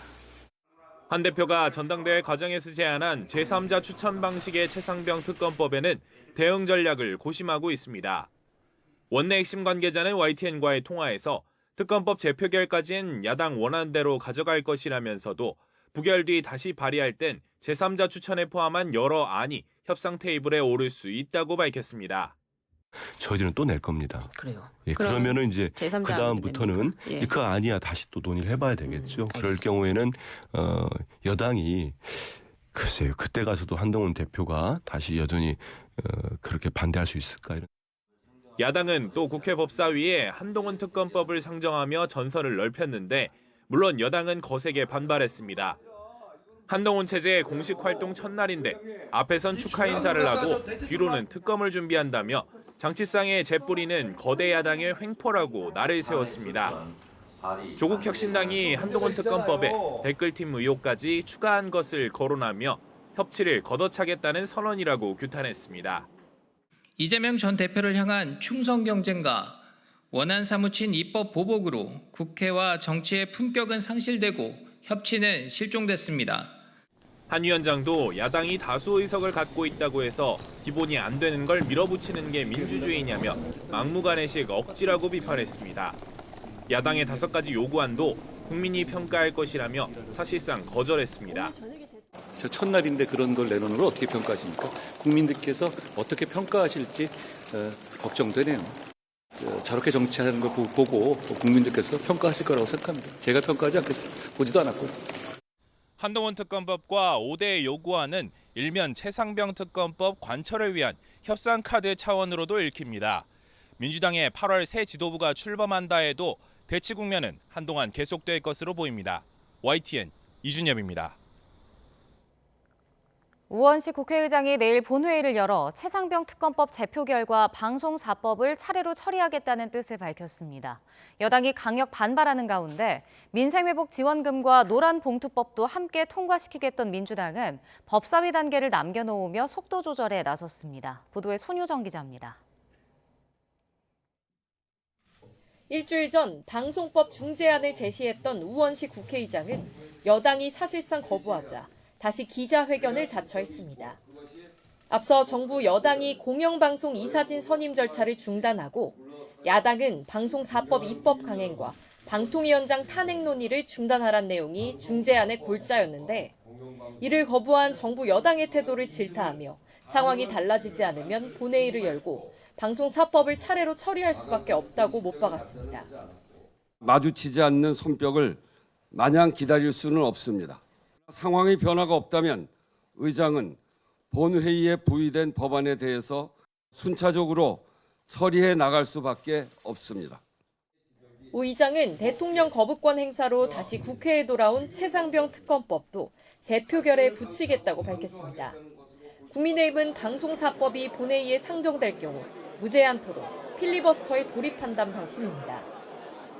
한 대표가 전당대회 과정에서 제안한 제3자 추천 방식의 최상병 특검법에는 대응 전략을 고심하고 있습니다. 원내 핵심 관계자는 YTN과의 통화에서 특검법 재표결까지는 야당 원안대로 가져갈 것이라면서도 부결 뒤 다시 발의할 땐 제3자 추천에 포함한 여러 안이 협상 테이블에 오를 수 있다고 밝혔습니다. 저희들은 또 낼 겁니다. 그래요. 예, 그러면은 이제 제3자 그 다음부터는 예. 그 아니야 다시 또 논의를 해봐야 되겠죠. 그럴 경우에는 여당이 글쎄요 그때 가서도 한동훈 대표가 다시 여전히 그렇게 반대할 수 있을까 이런. 야당은 또 국회 법사위에 한동훈 특검법을 상정하며 전선을 넓혔는데 물론 여당은 거세게 반발했습니다. 한동훈 체제의 공식 활동 첫날인데 앞에선 축하 인사를 하고 뒤로는 특검을 준비한다며 장치상의 재뿌리는 거대 야당의 횡포라고 날을 세웠습니다. 조국혁신당이 한동훈 특검법에 댓글팀 의혹까지 추가한 것을 거론하며 협치를 걷어차겠다는 선언이라고 규탄했습니다. 이재명 전 대표를 향한 충성 경쟁과 원한 사무친 입법 보복으로 국회와 정치의 품격은 상실되고 협치는 실종됐습니다. 한 위원장도 야당이 다수 의석을 갖고 있다고 해서 기본이 안 되는 걸 밀어붙이는 게 민주주의냐며 막무가내식 억지라고 비판했습니다. 야당의 5가지 요구안도 국민이 평가할 것이라며 사실상 거절했습니다. 첫날인데 그런 걸 내놓는 걸 어떻게 평가하십니까? 국민들께서 어떻게 평가하실지 걱정되네요. 저렇게 정치하는 걸 보고 국민들께서 평가하실 거라고 생각합니다. 제가 평가하지 않겠습니다. 보지도 않았고요. 한동훈 특검법과 5대 요구안은 일면 최상병 특검법 관철을 위한 협상 카드 차원으로도 읽힙니다. 민주당의 8월 새 지도부가 출범한다 해도 대치 국면은 한동안 계속될 것으로 보입니다. YTN 이준엽입니다. 우원식 국회의장이 내일 본회의를 열어 최상병 특검법 재표결과 방송사법을 차례로 처리하겠다는 뜻을 밝혔습니다. 여당이 강력 반발하는 가운데 민생회복 지원금과 노란봉투법도 함께 통과시키겠던 민주당은 법사위 단계를 남겨놓으며 속도 조절에 나섰습니다. 보도에 손효정 기자입니다. 일주일 전 방송법 중재안을 제시했던 우원식 국회의장은 여당이 사실상 거부하자 다시 기자회견을 자처했습니다. 앞서 정부 여당이 공영방송 이사진 선임 절차를 중단하고 야당은 방송사법 입법 강행과 방통위원장 탄핵 논의를 중단하란 내용이 중재안의 골자였는데 이를 거부한 정부 여당의 태도를 질타하며 상황이 달라지지 않으면 본회의를 열고 방송사법을 차례로 처리할 수밖에 없다고 못 박았습니다. 마주치지 않는 손뼉을 마냥 기다릴 수는 없습니다. 상황의 변화가 없다면 의장은 본회의에 부의된 법안에 대해서 순차적으로 처리해 나갈 수밖에 없습니다. 우 의장은 대통령 거부권 행사로 다시 국회에 돌아온 최상병 특검법도 재표결에 붙이겠다고 밝혔습니다. 국민의힘은 방송사법이 본회의에 상정될 경우 무제한 토론, 필리버스터에 돌입한다는 방침입니다.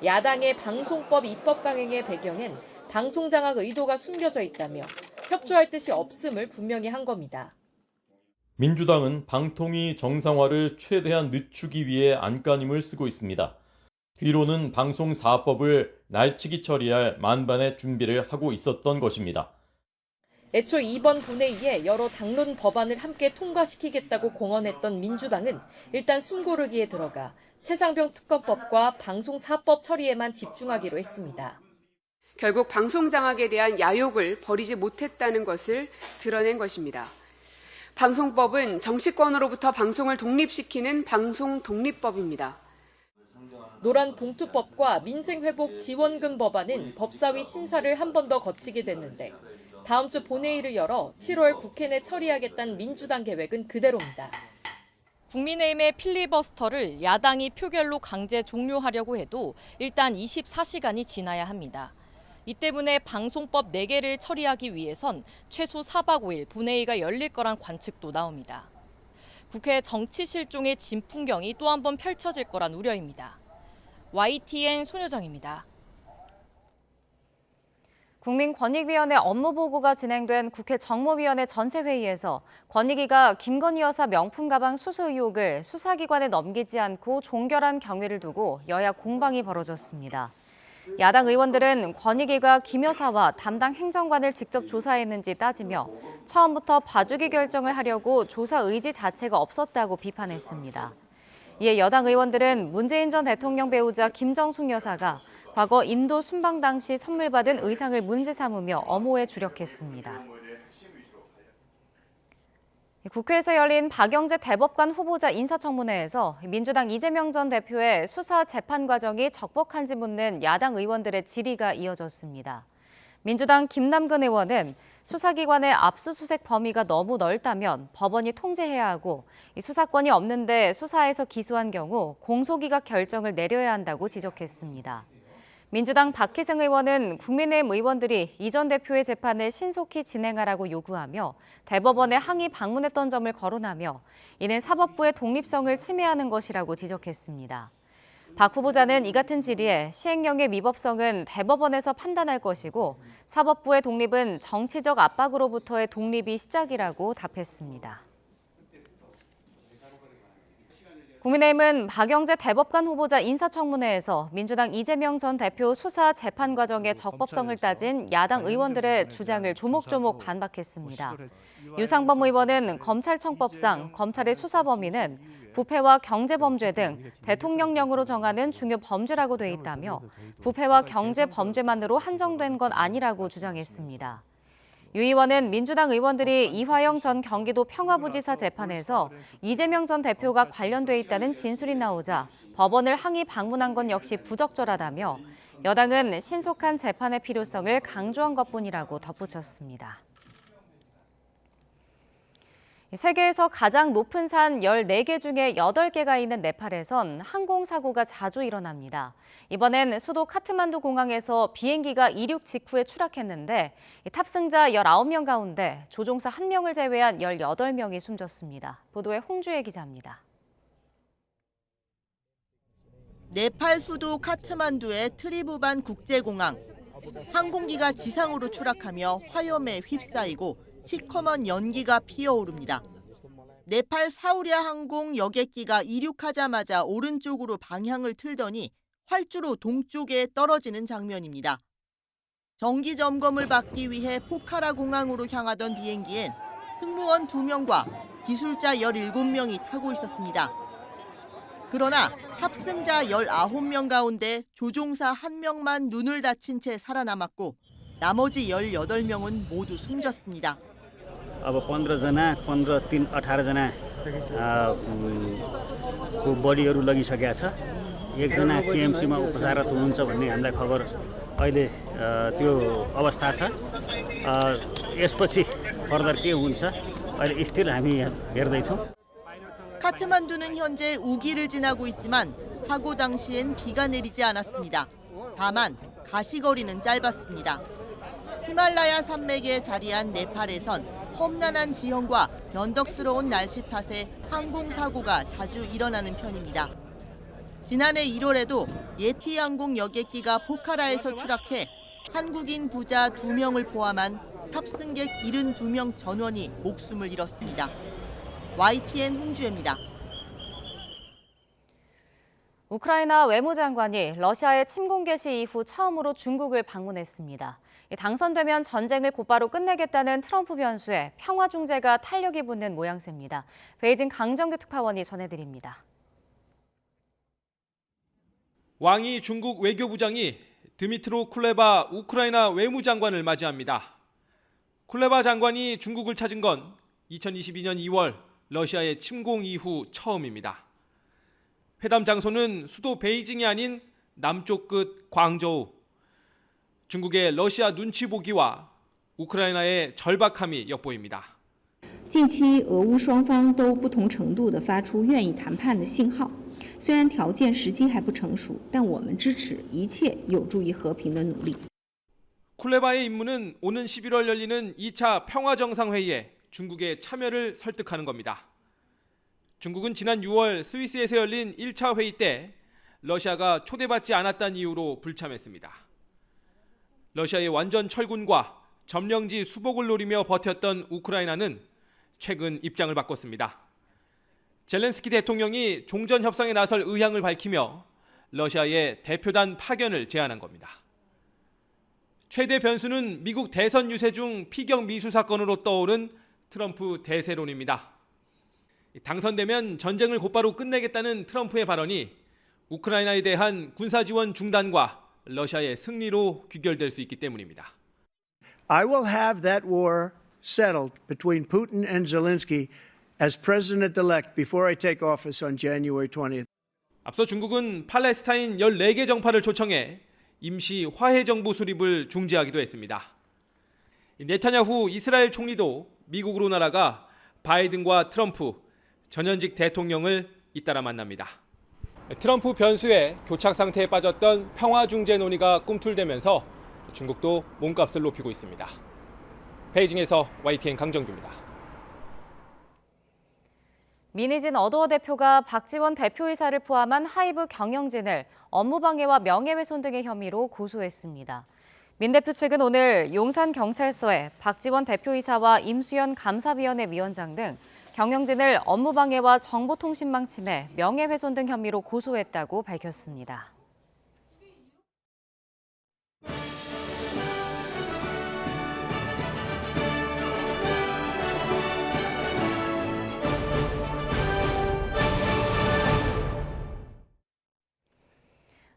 야당의 방송법 입법 강행의 배경엔 방송장악 의도가 숨겨져 있다며 협조할 뜻이 없음을 분명히 한 겁니다. 민주당은 방통위 정상화를 최대한 늦추기 위해 안간힘을 쓰고 있습니다. 뒤로는 방송사법을 날치기 처리할 만반의 준비를 하고 있었던 것입니다. 애초 이번 본회의에 여러 당론 법안을 함께 통과시키겠다고 공언했던 민주당은 일단 숨고르기에 들어가 최상병 특검법과 방송사법 처리에만 집중하기로 했습니다. 결국 방송장악에 대한 야욕을 버리지 못했다는 것을 드러낸 것입니다. 방송법은 정치권으로부터 방송을 독립시키는 방송 독립법입니다. 노란봉투법과 민생회복 지원금 법안은 법사위 심사를 한 번 더 거치게 됐는데 다음 주 본회의를 열어 7월 국회 내 처리하겠다는 민주당 계획은 그대로입니다. 국민의힘의 필리버스터를 야당이 표결로 강제 종료하려고 해도 일단 24시간이 지나야 합니다. 이 때문에 방송법 4개를 처리하기 위해선 최소 4박 5일 본회의가 열릴 거란 관측도 나옵니다. 국회 정치 실종의 진풍경이 또 한 번 펼쳐질 거란 우려입니다. YTN 손효정입니다. 국민권익위원회 업무보고가 진행된 국회 정무위원회 전체회의에서 권익위가 김건희 여사 명품 가방 수수 의혹을 수사기관에 넘기지 않고 종결한 경위를 두고 여야 공방이 벌어졌습니다. 야당 의원들은 권익위가 김 여사와 담당 행정관을 직접 조사했는지 따지며 처음부터 봐주기 결정을 하려고 조사 의지 자체가 없었다고 비판했습니다. 이에 여당 의원들은 문재인 전 대통령 배우자 김정숙 여사가 과거 인도 순방 당시 선물 받은 의상을 문제 삼으며 엄호에 주력했습니다. 국회에서 열린 박영재 대법관 후보자 인사청문회에서 민주당 이재명 전 대표의 수사 재판 과정이 적법한지 묻는 야당 의원들의 질의가 이어졌습니다. 민주당 김남근 의원은 수사기관의 압수수색 범위가 너무 넓다면 법원이 통제해야 하고 수사권이 없는데 수사에서 기소한 경우 공소기각 결정을 내려야 한다고 지적했습니다. 민주당 박희승 의원은 국민의힘 의원들이 이 전 대표의 재판을 신속히 진행하라고 요구하며 대법원에 항의 방문했던 점을 거론하며 이는 사법부의 독립성을 침해하는 것이라고 지적했습니다. 박 후보자는 이 같은 질의에 시행령의 위법성은 대법원에서 판단할 것이고 사법부의 독립은 정치적 압박으로부터의 독립이 시작이라고 답했습니다. 국민의힘은 박영재 대법관 후보자 인사청문회에서 민주당 이재명 전 대표 수사 재판 과정의 적법성을 따진 야당 의원들의 주장을 조목조목 반박했습니다. 유상범 의원은 검찰청법상 검찰의 수사 범위는 부패와 경제범죄 등 대통령령으로 정하는 중요 범죄라고 돼 있다며 부패와 경제범죄만으로 한정된 건 아니라고 주장했습니다. 유 의원은 민주당 의원들이 이화영 전 경기도 평화부지사 재판에서 이재명 전 대표가 관련돼 있다는 진술이 나오자 법원을 항의 방문한 건 역시 부적절하다며 여당은 신속한 재판의 필요성을 강조한 것뿐이라고 덧붙였습니다. 세계에서 가장 높은 산 14개 중에 8개가 있는 네팔에선 항공사고가 자주 일어납니다. 이번엔 수도 카트만두 공항에서 비행기가 이륙 직후에 추락했는데 탑승자 19명 가운데 조종사 1명을 제외한 18명이 숨졌습니다. 보도에 홍주혜 기자입니다. 네팔 수도 카트만두의 트리부반 국제공항. 항공기가 지상으로 추락하며 화염에 휩싸이고 시커먼 연기가 피어오릅니다. 네팔 사우랴 항공 여객기가 이륙하자마자 오른쪽으로 방향을 틀더니 활주로 동쪽에 떨어지는 장면입니다. 정기 점검을 받기 위해 포카라 공항으로 향하던 비행기엔 승무원 2명과 기술자 17명이 타고 있었습니다. 그러나 탑승자 19명 가운데 조종사 1명만 눈을 다친 채 살아남았고 나머지 18명은 모두 숨졌습니다. अब 15जना 15 3 18जना को बडीहरू लगिसकेका छ एकजना केएमसीमा उपचाररत हुनुहुन्छ भन्ने हामीलाई खबर अहिले त्यो अवस्था छ यसपछि फर्दर के हुन्छ अहिले स्टिल हामी हेर्दै छौं. 카트만두는 현재 우기를 지나고 있지만 사고 당시엔 비가 내리지 않았습니다. 다만 가시거리는 짧았습니다. 히말라야 산맥에 자리한 네팔에선 험난한 지형과 변덕스러운 날씨 탓에 항공사고가 자주 일어나는 편입니다. 지난해 1월에도 예티 항공 여객기가 포카라에서 추락해 한국인 부자 2명을 포함한 탑승객 72명 전원이 목숨을 잃었습니다. YTN 홍주혜입니다. 우크라이나 외무장관이 러시아의 침공 개시 이후 처음으로 중국을 방문했습니다. 당선되면 전쟁을 곧바로 끝내겠다는 트럼프 변수에 평화 중재가 탄력이 붙는 모양새입니다. 베이징 강정규 특파원이 전해드립니다. 왕이 중국 외교부장이 드미트로 쿨레바 우크라이나 외무장관을 맞이합니다. 쿨레바 장관이 중국을 찾은 건 2022년 2월 러시아의 침공 이후 처음입니다. 회담 장소는 수도 베이징이 아닌 남쪽 끝 광저우. 중국의 러시아 눈치 보기와 우크라이나의 절박함이 엿보입니다. 近期俄乌双方都不同程度地发出愿意谈判的信号，虽然条件时机还不成熟，但我们支持一切有助于和平的努力。 쿨레바의 임무는 오는 11월 열리는 2차 평화정상회의에 중국의 참여를 설득하는 겁니다. 중국은 지난 6월 스위스에서 열린 1차 회의 때 러시아가 초대받지 않았다는 이유로 불참했습니다. 러시아의 완전 철군과 점령지 수복을 노리며 버텼던 우크라이나는 최근 입장을 바꿨습니다. 젤렌스키 대통령이 종전 협상에 나설 의향을 밝히며 러시아의 대표단 파견을 제안한 겁니다. 최대 변수는 미국 대선 유세 중 피격 미수 사건으로 떠오른 트럼프 대세론입니다. 당선되면 전쟁을 곧바로 끝내겠다는 트럼프의 발언이 우크라이나에 대한 군사 지원 중단과 러시아의 승리로 귀결될 수 있기 때문입니다. I will have that war settled between Putin and Zelensky as president-elect before I take office on January 20th. 앞서 중국은 팔레스타인 14개 정파를 초청해 임시 화해 정부 수립을 중지하기도 했습니다. 네타냐후 이스라엘 총리도 미국으로 날아가 바이든과 트럼프 전현직 대통령을 잇따라 만납니다. 트럼프 변수에 교착 상태에 빠졌던 평화 중재 논의가 꿈틀대면서 중국도 몸값을 높이고 있습니다. 베이징에서 YTN 강정규입니다. 민희진 어도어 대표가 박지원 대표이사를 포함한 하이브 경영진을 업무방해와 명예훼손 등의 혐의로 고소했습니다. 민 대표 측은 오늘 용산경찰서에 박지원 대표이사와 임수연 감사위원회 위원장 등 경영진을 업무방해와 정보통신망 침해, 명예훼손 등 혐의로 고소했다고 밝혔습니다.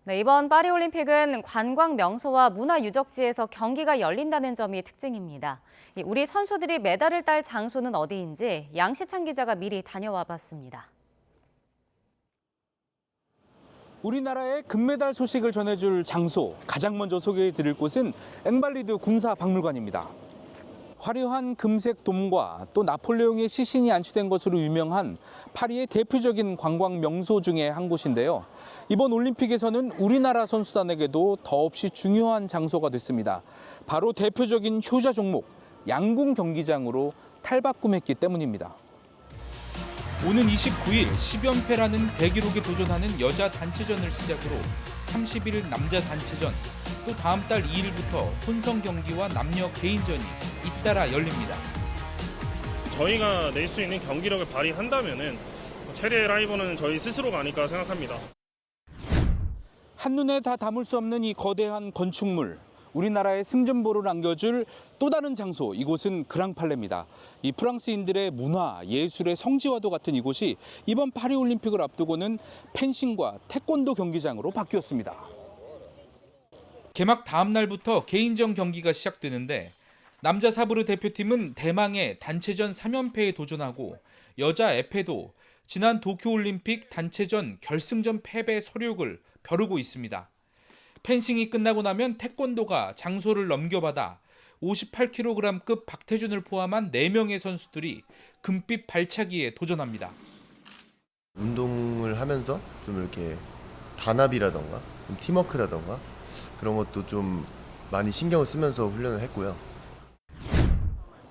네, 이번 파리올림픽은 관광 명소와 문화유적지에서 경기가 열린다는 점이 특징입니다. 우리 선수들이 메달을 딸 장소는 어디인지 양시찬 기자가 미리 다녀와 봤습니다. 우리나라의 금메달 소식을 전해줄 장소, 가장 먼저 소개해드릴 곳은 앵발리드 군사박물관입니다. 화려한 금색 돔과 또 나폴레옹의 시신이 안치된 것으로 유명한 파리의 대표적인 관광 명소 중에 한 곳인데요. 이번 올림픽에서는 우리나라 선수단에게도 더없이 중요한 장소가 됐습니다. 바로 대표적인 효자 종목, 양궁 경기장으로 탈바꿈했기 때문입니다. 오는 29일 10연패라는 대기록에 도전하는 여자 단체전을 시작으로 30일 남자 단체전, 또 다음 달 2일부터 혼성 경기와 남녀 개인전이 잇따라 열립니다. 저희가 낼 수 있는 경기력을 발휘한다면은 최대 라이벌은 저희 스스로가 아닐까 생각합니다. 한눈에 다 담을 수 없는 이 거대한 건축물, 우리나라의 승전보를 안겨줄 또 다른 장소, 이곳은 그랑팔레입니다. 이 프랑스인들의 문화, 예술의 성지와도 같은 이곳이 이번 파리올림픽을 앞두고는 펜싱과 태권도 경기장으로 바뀌었습니다. 개막 다음 날부터 개인전 경기가 시작되는데 남자 사브르 대표팀은 대망의 단체전 3연패에 도전하고 여자 에페도 지난 도쿄올림픽 단체전 결승전 패배 서력을 벼르고 있습니다. 펜싱이 끝나고 나면 태권도가 장소를 넘겨받아 58kg급 박태준을 포함한 4명의 선수들이 금빛 발차기에 도전합니다. 운동을 하면서 좀 이렇게 단합이라던가 좀 팀워크라던가 그런 것도 좀 많이 신경을 쓰면서 훈련을 했고요.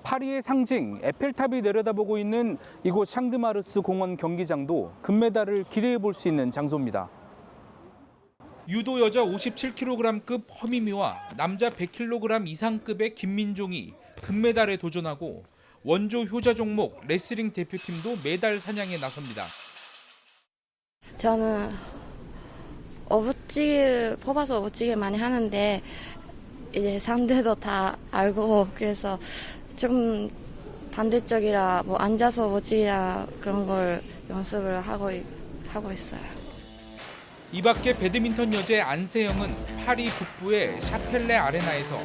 파리의 상징 에펠탑이 내려다보고 있는 이곳 샹드마르스 공원 경기장도 금메달을 기대해 볼 수 있는 장소입니다. 유도 여자 57kg급 허미미와 남자 100kg 이상급의 김민종이 금메달에 도전하고 원조 효자 종목 레슬링 대표팀도 메달 사냥에 나섭니다. 저는 어부찌를 뽑아서 어부찌를 많이 하는데 이제 상대도 다 알고 그래서 좀 반대쪽이라 뭐 앉아서 어부찌라 그런 걸 연습을 하고 있어요. 이 밖에 배드민턴 여제 안세영은 파리 북부의 샤펠레 아레나에서,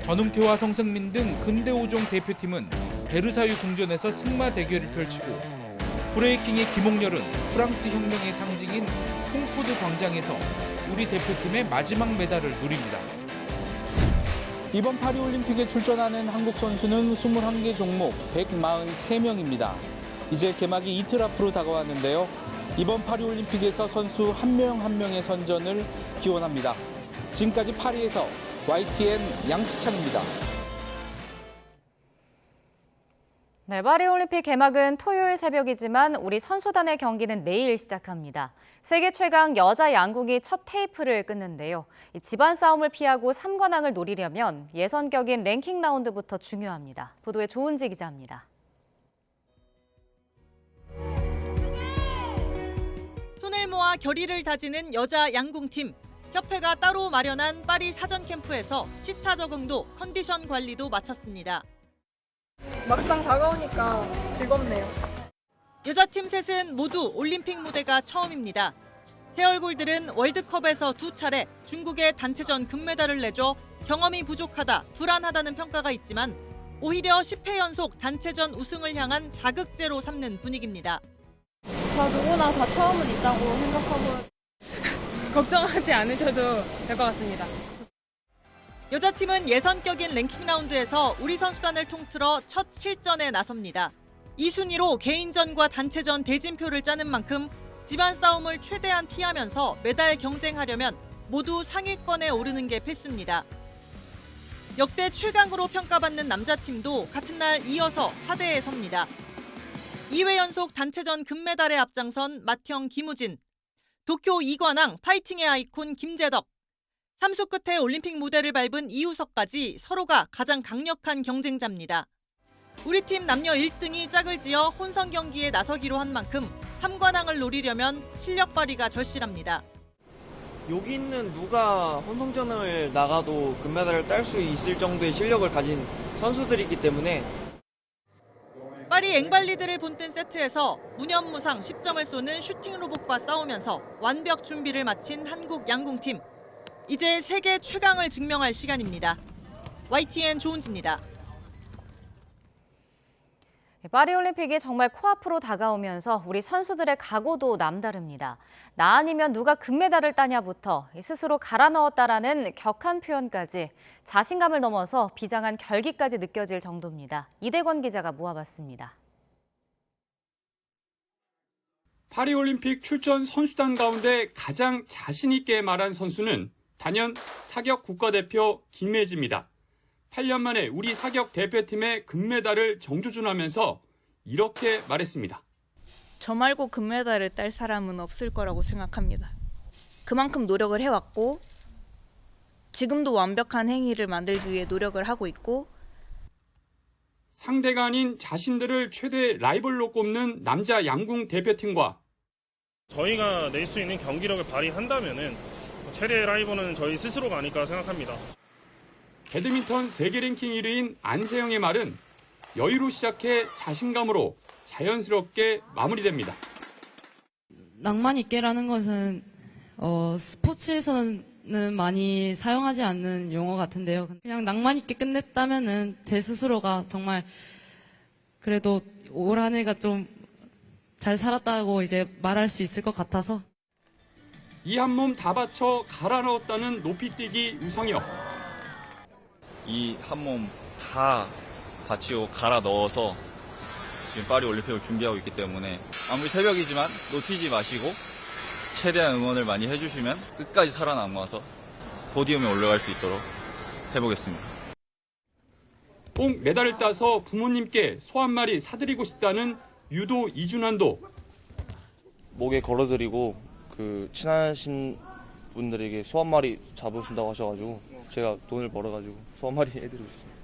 전웅태와 성승민 등 근대 5종 대표팀은 베르사유 궁전에서 승마 대결을 펼치고 브레이킹의 김홍렬은 프랑스 혁명의 상징인 콩코드 광장에서 우리 대표팀의 마지막 메달을 노립니다. 이번 파리올림픽에 출전하는 한국 선수는 21개 종목 143명입니다. 이제 개막이 이틀 앞으로 다가왔는데요. 이번 파리올림픽에서 선수 한 명 한 명의 선전을 기원합니다. 지금까지 파리에서 YTN 양시찬입니다. 네, 파리올림픽 개막은 토요일 새벽이지만 우리 선수단의 경기는 내일 시작합니다. 세계 최강 여자 양궁이 첫 테이프를 끊는데요. 이 집안 싸움을 피하고 3관왕을 노리려면 예선격인 랭킹 라운드부터 중요합니다. 보도에 조은지 기자입니다. 손을 모아 강화와 결의를 다지는 여자 양궁팀. 협회가 따로 마련한 파리 사전 캠프에서 시차 적응도 컨디션 관리도 마쳤습니다. 막상 다가오니까 즐겁네요. 여자팀 셋은 모두 올림픽 무대가 처음입니다. 새 얼굴들은 월드컵에서 2차례 중국에 단체전 금메달을 내줘 경험이 부족하다, 불안하다는 평가가 있지만 오히려 10회 연속 단체전 우승을 향한 자극제로 삼는 분위기입니다. 다 누구나 다 처음은 있다고 생각하고 걱정하지 않으셔도 될 것 같습니다. 여자팀은 예선격인 랭킹 라운드에서 우리 선수단을 통틀어 첫 실전에 나섭니다. 이 순위로 개인전과 단체전 대진표를 짜는 만큼 집안 싸움을 최대한 피하면서 메달 경쟁하려면 모두 상위권에 오르는 게 필수입니다. 역대 최강으로 평가받는 남자팀도 같은 날 이어서 4대에 섭니다. 2회 연속 단체전 금메달에 앞장선 맏형 김우진, 도쿄 이관왕 파이팅의 아이콘 김재덕, 3수 끝에 올림픽 무대를 밟은 이우석까지 서로가 가장 강력한 경쟁자입니다. 우리 팀 남녀 1등이 짝을 지어 혼성 경기에 나서기로 한 만큼 3관왕을 노리려면 실력 발휘가 절실합니다. 여기 있는 누가 혼성전을 나가도 금메달을 딸 수 있을 정도의 실력을 가진 선수들이기 때문에 파리 앵발리드를 본뜬 세트에서 무념무상 10점을 쏘는 슈팅 로봇과 싸우면서 완벽 준비를 마친 한국 양궁팀. 이제 세계 최강을 증명할 시간입니다. YTN 조은지입니다. 파리올림픽이 정말 코앞으로 다가오면서 우리 선수들의 각오도 남다릅니다. 나 아니면 누가 금메달을 따냐부터 스스로 갈아 넣었다라는 격한 표현까지 자신감을 넘어서 비장한 결기까지 느껴질 정도입니다. 이대권 기자가 모아봤습니다. 파리올림픽 출전 선수단 가운데 가장 자신 있게 말한 선수는 단연 사격 국가대표 김혜지입니다. 8년 만에 우리 사격 대표팀의 금메달을 정조준하면서 이렇게 말했습니다. 저 말고 금메달을 딸 사람은 없을 거라고 생각합니다. 그만큼 노력을 해왔고 지금도 완벽한 행위를 만들기 위해 노력을 하고 있고 상대가 아닌 자신들을 최대 라이벌로 꼽는 남자 양궁 대표팀과 저희가 낼 수 있는 경기력을 발휘한다면은 최대 라이벌은 저희 스스로가 아닐까 생각합니다. 배드민턴 세계 랭킹 1위인 안세영의 말은 여유로 시작해 자신감으로 자연스럽게 마무리됩니다. 낭만 있게라는 것은 스포츠에서는 많이 사용하지 않는 용어 같은데요. 그냥 낭만 있게 끝냈다면은 제 스스로가 정말 그래도 올 한 해가 좀 잘 살았다고 이제 말할 수 있을 것 같아서. 이 한 몸 다 바쳐 갈아 넣었다는 높이뛰기 우상혁. 이 한 몸 다 바치고 갈아 넣어서 지금 파리 올림픽을 준비하고 있기 때문에 아무리 새벽이지만 놓치지 마시고 최대한 응원을 많이 해주시면 끝까지 살아남아서 포디움에 올라갈 수 있도록 해보겠습니다. 꼭 메달을 따서 부모님께 소 한 마리 사드리고 싶다는 유도 이준환도 목에 걸어드리고 친하신 분들에게 소 한 마리 잡으신다고 하셔가지고 제가 돈을 벌어가지고 소 한 마리 해드리고 있습니다.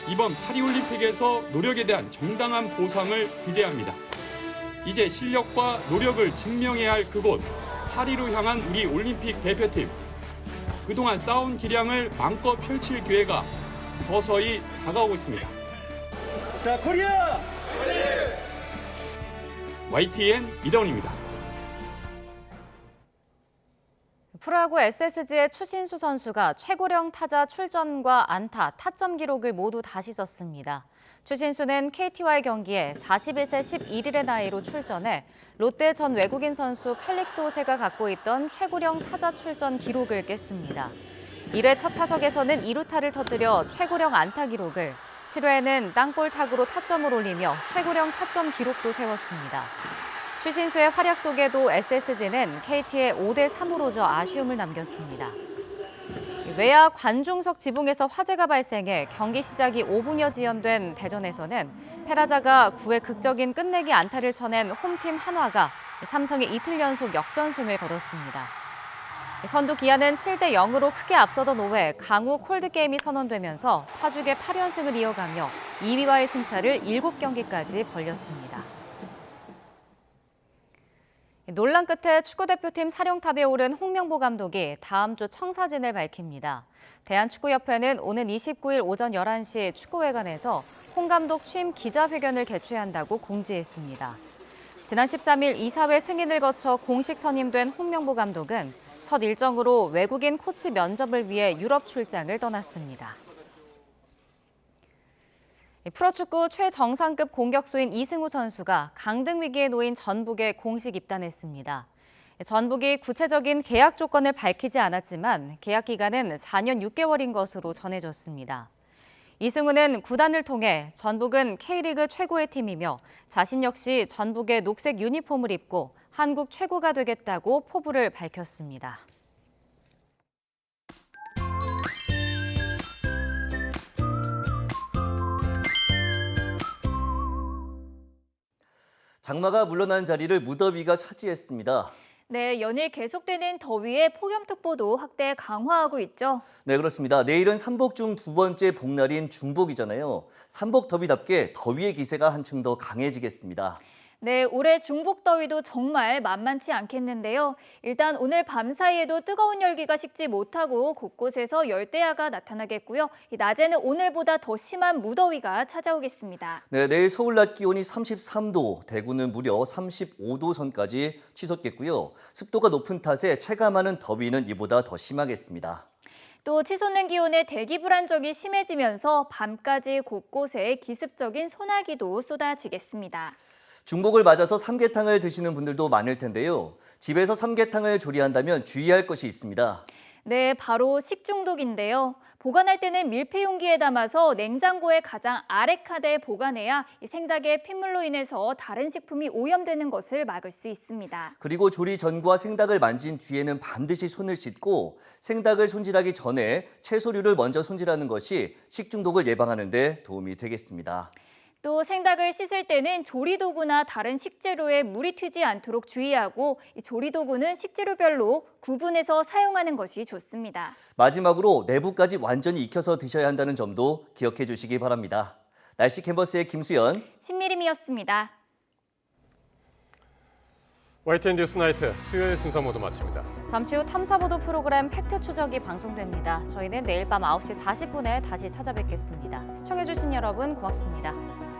이번 파리올림픽에서 노력에 대한 정당한 보상을 기대합니다. 이제 실력과 노력을 증명해야 할 그곳, 파리로 향한 우리 올림픽 대표팀. 그동안 쌓아온 기량을 마음껏 펼칠 기회가 서서히 다가오고 있습니다. 자, 코리아! YTN 이다운입니다. 프로야구 SSG의 추신수 선수가 최고령 타자 출전과 안타, 타점 기록을 모두 다시 썼습니다. 추신수는 KT와의 경기에 41세 11일의 나이로 출전해 롯데 전 외국인 선수 펠릭스 호세가 갖고 있던 최고령 타자 출전 기록을 깼습니다. 1회 첫 타석에서는 2루타를 터뜨려 최고령 안타 기록을, 7회에는 땅볼 타구로 타점을 올리며 최고령 타점 기록도 세웠습니다. 추신수의 활약 속에도 SSG는 KT에 5대3으로 져 아쉬움을 남겼습니다. 외야 관중석 지붕에서 화재가 발생해 경기 시작이 5분여 지연된 대전에서는 페라자가 9회 극적인 끝내기 안타를 쳐낸 홈팀 한화가 삼성의 이틀 연속 역전승을 거뒀습니다. 선두 기아는 7대0으로 크게 앞서던 5회 강우 콜드게임이 선언되면서 파죽의 8연승을 이어가며 2위와의 승차를 7경기까지 벌렸습니다. 논란 끝에 축구대표팀 사령탑에 오른 홍명보 감독이 다음 주 청사진을 밝힙니다. 대한축구협회는 오는 29일 오전 11시 축구회관에서 홍 감독 취임 기자회견을 개최한다고 공지했습니다. 지난 13일 이사회 승인을 거쳐 공식 선임된 홍명보 감독은 첫 일정으로 외국인 코치 면접을 위해 유럽 출장을 떠났습니다. 프로축구 최정상급 공격수인 이승우 선수가 강등 위기에 놓인 전북에 공식 입단했습니다. 전북이 구체적인 계약 조건을 밝히지 않았지만 계약 기간은 4년 6개월인 것으로 전해졌습니다. 이승우는 구단을 통해 전북은 K리그 최고의 팀이며 자신 역시 전북의 녹색 유니폼을 입고 한국 최고가 되겠다고 포부를 밝혔습니다. 장마가 물러난 자리를 무더위가 차지했습니다. 네, 연일 계속되는 더위에 폭염특보도 확대 강화하고 있죠. 네, 그렇습니다. 내일은 삼복 중 두 번째 복날인 중복이잖아요. 삼복 더위답게 더위의 기세가 한층 더 강해지겠습니다. 네, 올해 중복더위도 정말 만만치 않겠는데요. 일단 오늘 밤 사이에도 뜨거운 열기가 식지 못하고 곳곳에서 열대야가 나타나겠고요. 낮에는 오늘보다 더 심한 무더위가 찾아오겠습니다. 네, 내일 서울 낮 기온이 33도, 대구는 무려 35도 선까지 치솟겠고요. 습도가 높은 탓에 체감하는 더위는 이보다 더 심하겠습니다. 또 치솟는 기온에 대기 불안정이 심해지면서 밤까지 곳곳에 기습적인 소나기도 쏟아지겠습니다. 중복을 맞아서 삼계탕을 드시는 분들도 많을 텐데요. 집에서 삼계탕을 조리한다면 주의할 것이 있습니다. 네, 바로 식중독인데요. 보관할 때는 밀폐 용기에 담아서 냉장고의 가장 아래 칸에 보관해야 생닭의 핏물로 인해서 다른 식품이 오염되는 것을 막을 수 있습니다. 그리고 조리 전과 생닭을 만진 뒤에는 반드시 손을 씻고 생닭을 손질하기 전에 채소류를 먼저 손질하는 것이 식중독을 예방하는 데 도움이 되겠습니다. 또 생닭을 씻을 때는 조리도구나 다른 식재료에 물이 튀지 않도록 주의하고 조리도구는 식재료별로 구분해서 사용하는 것이 좋습니다. 마지막으로 내부까지 완전히 익혀서 드셔야 한다는 점도 기억해 주시기 바랍니다. 날씨 캔버스의 김수연, 신미림이었습니다. YTN 뉴스 나이트 수요일 순서 모두 마칩니다. 잠시 후 탐사보도 프로그램 팩트 추적이 방송됩니다. 저희는 내일 밤 9시 40분에 다시 찾아뵙겠습니다. 시청해주신 여러분 고맙습니다.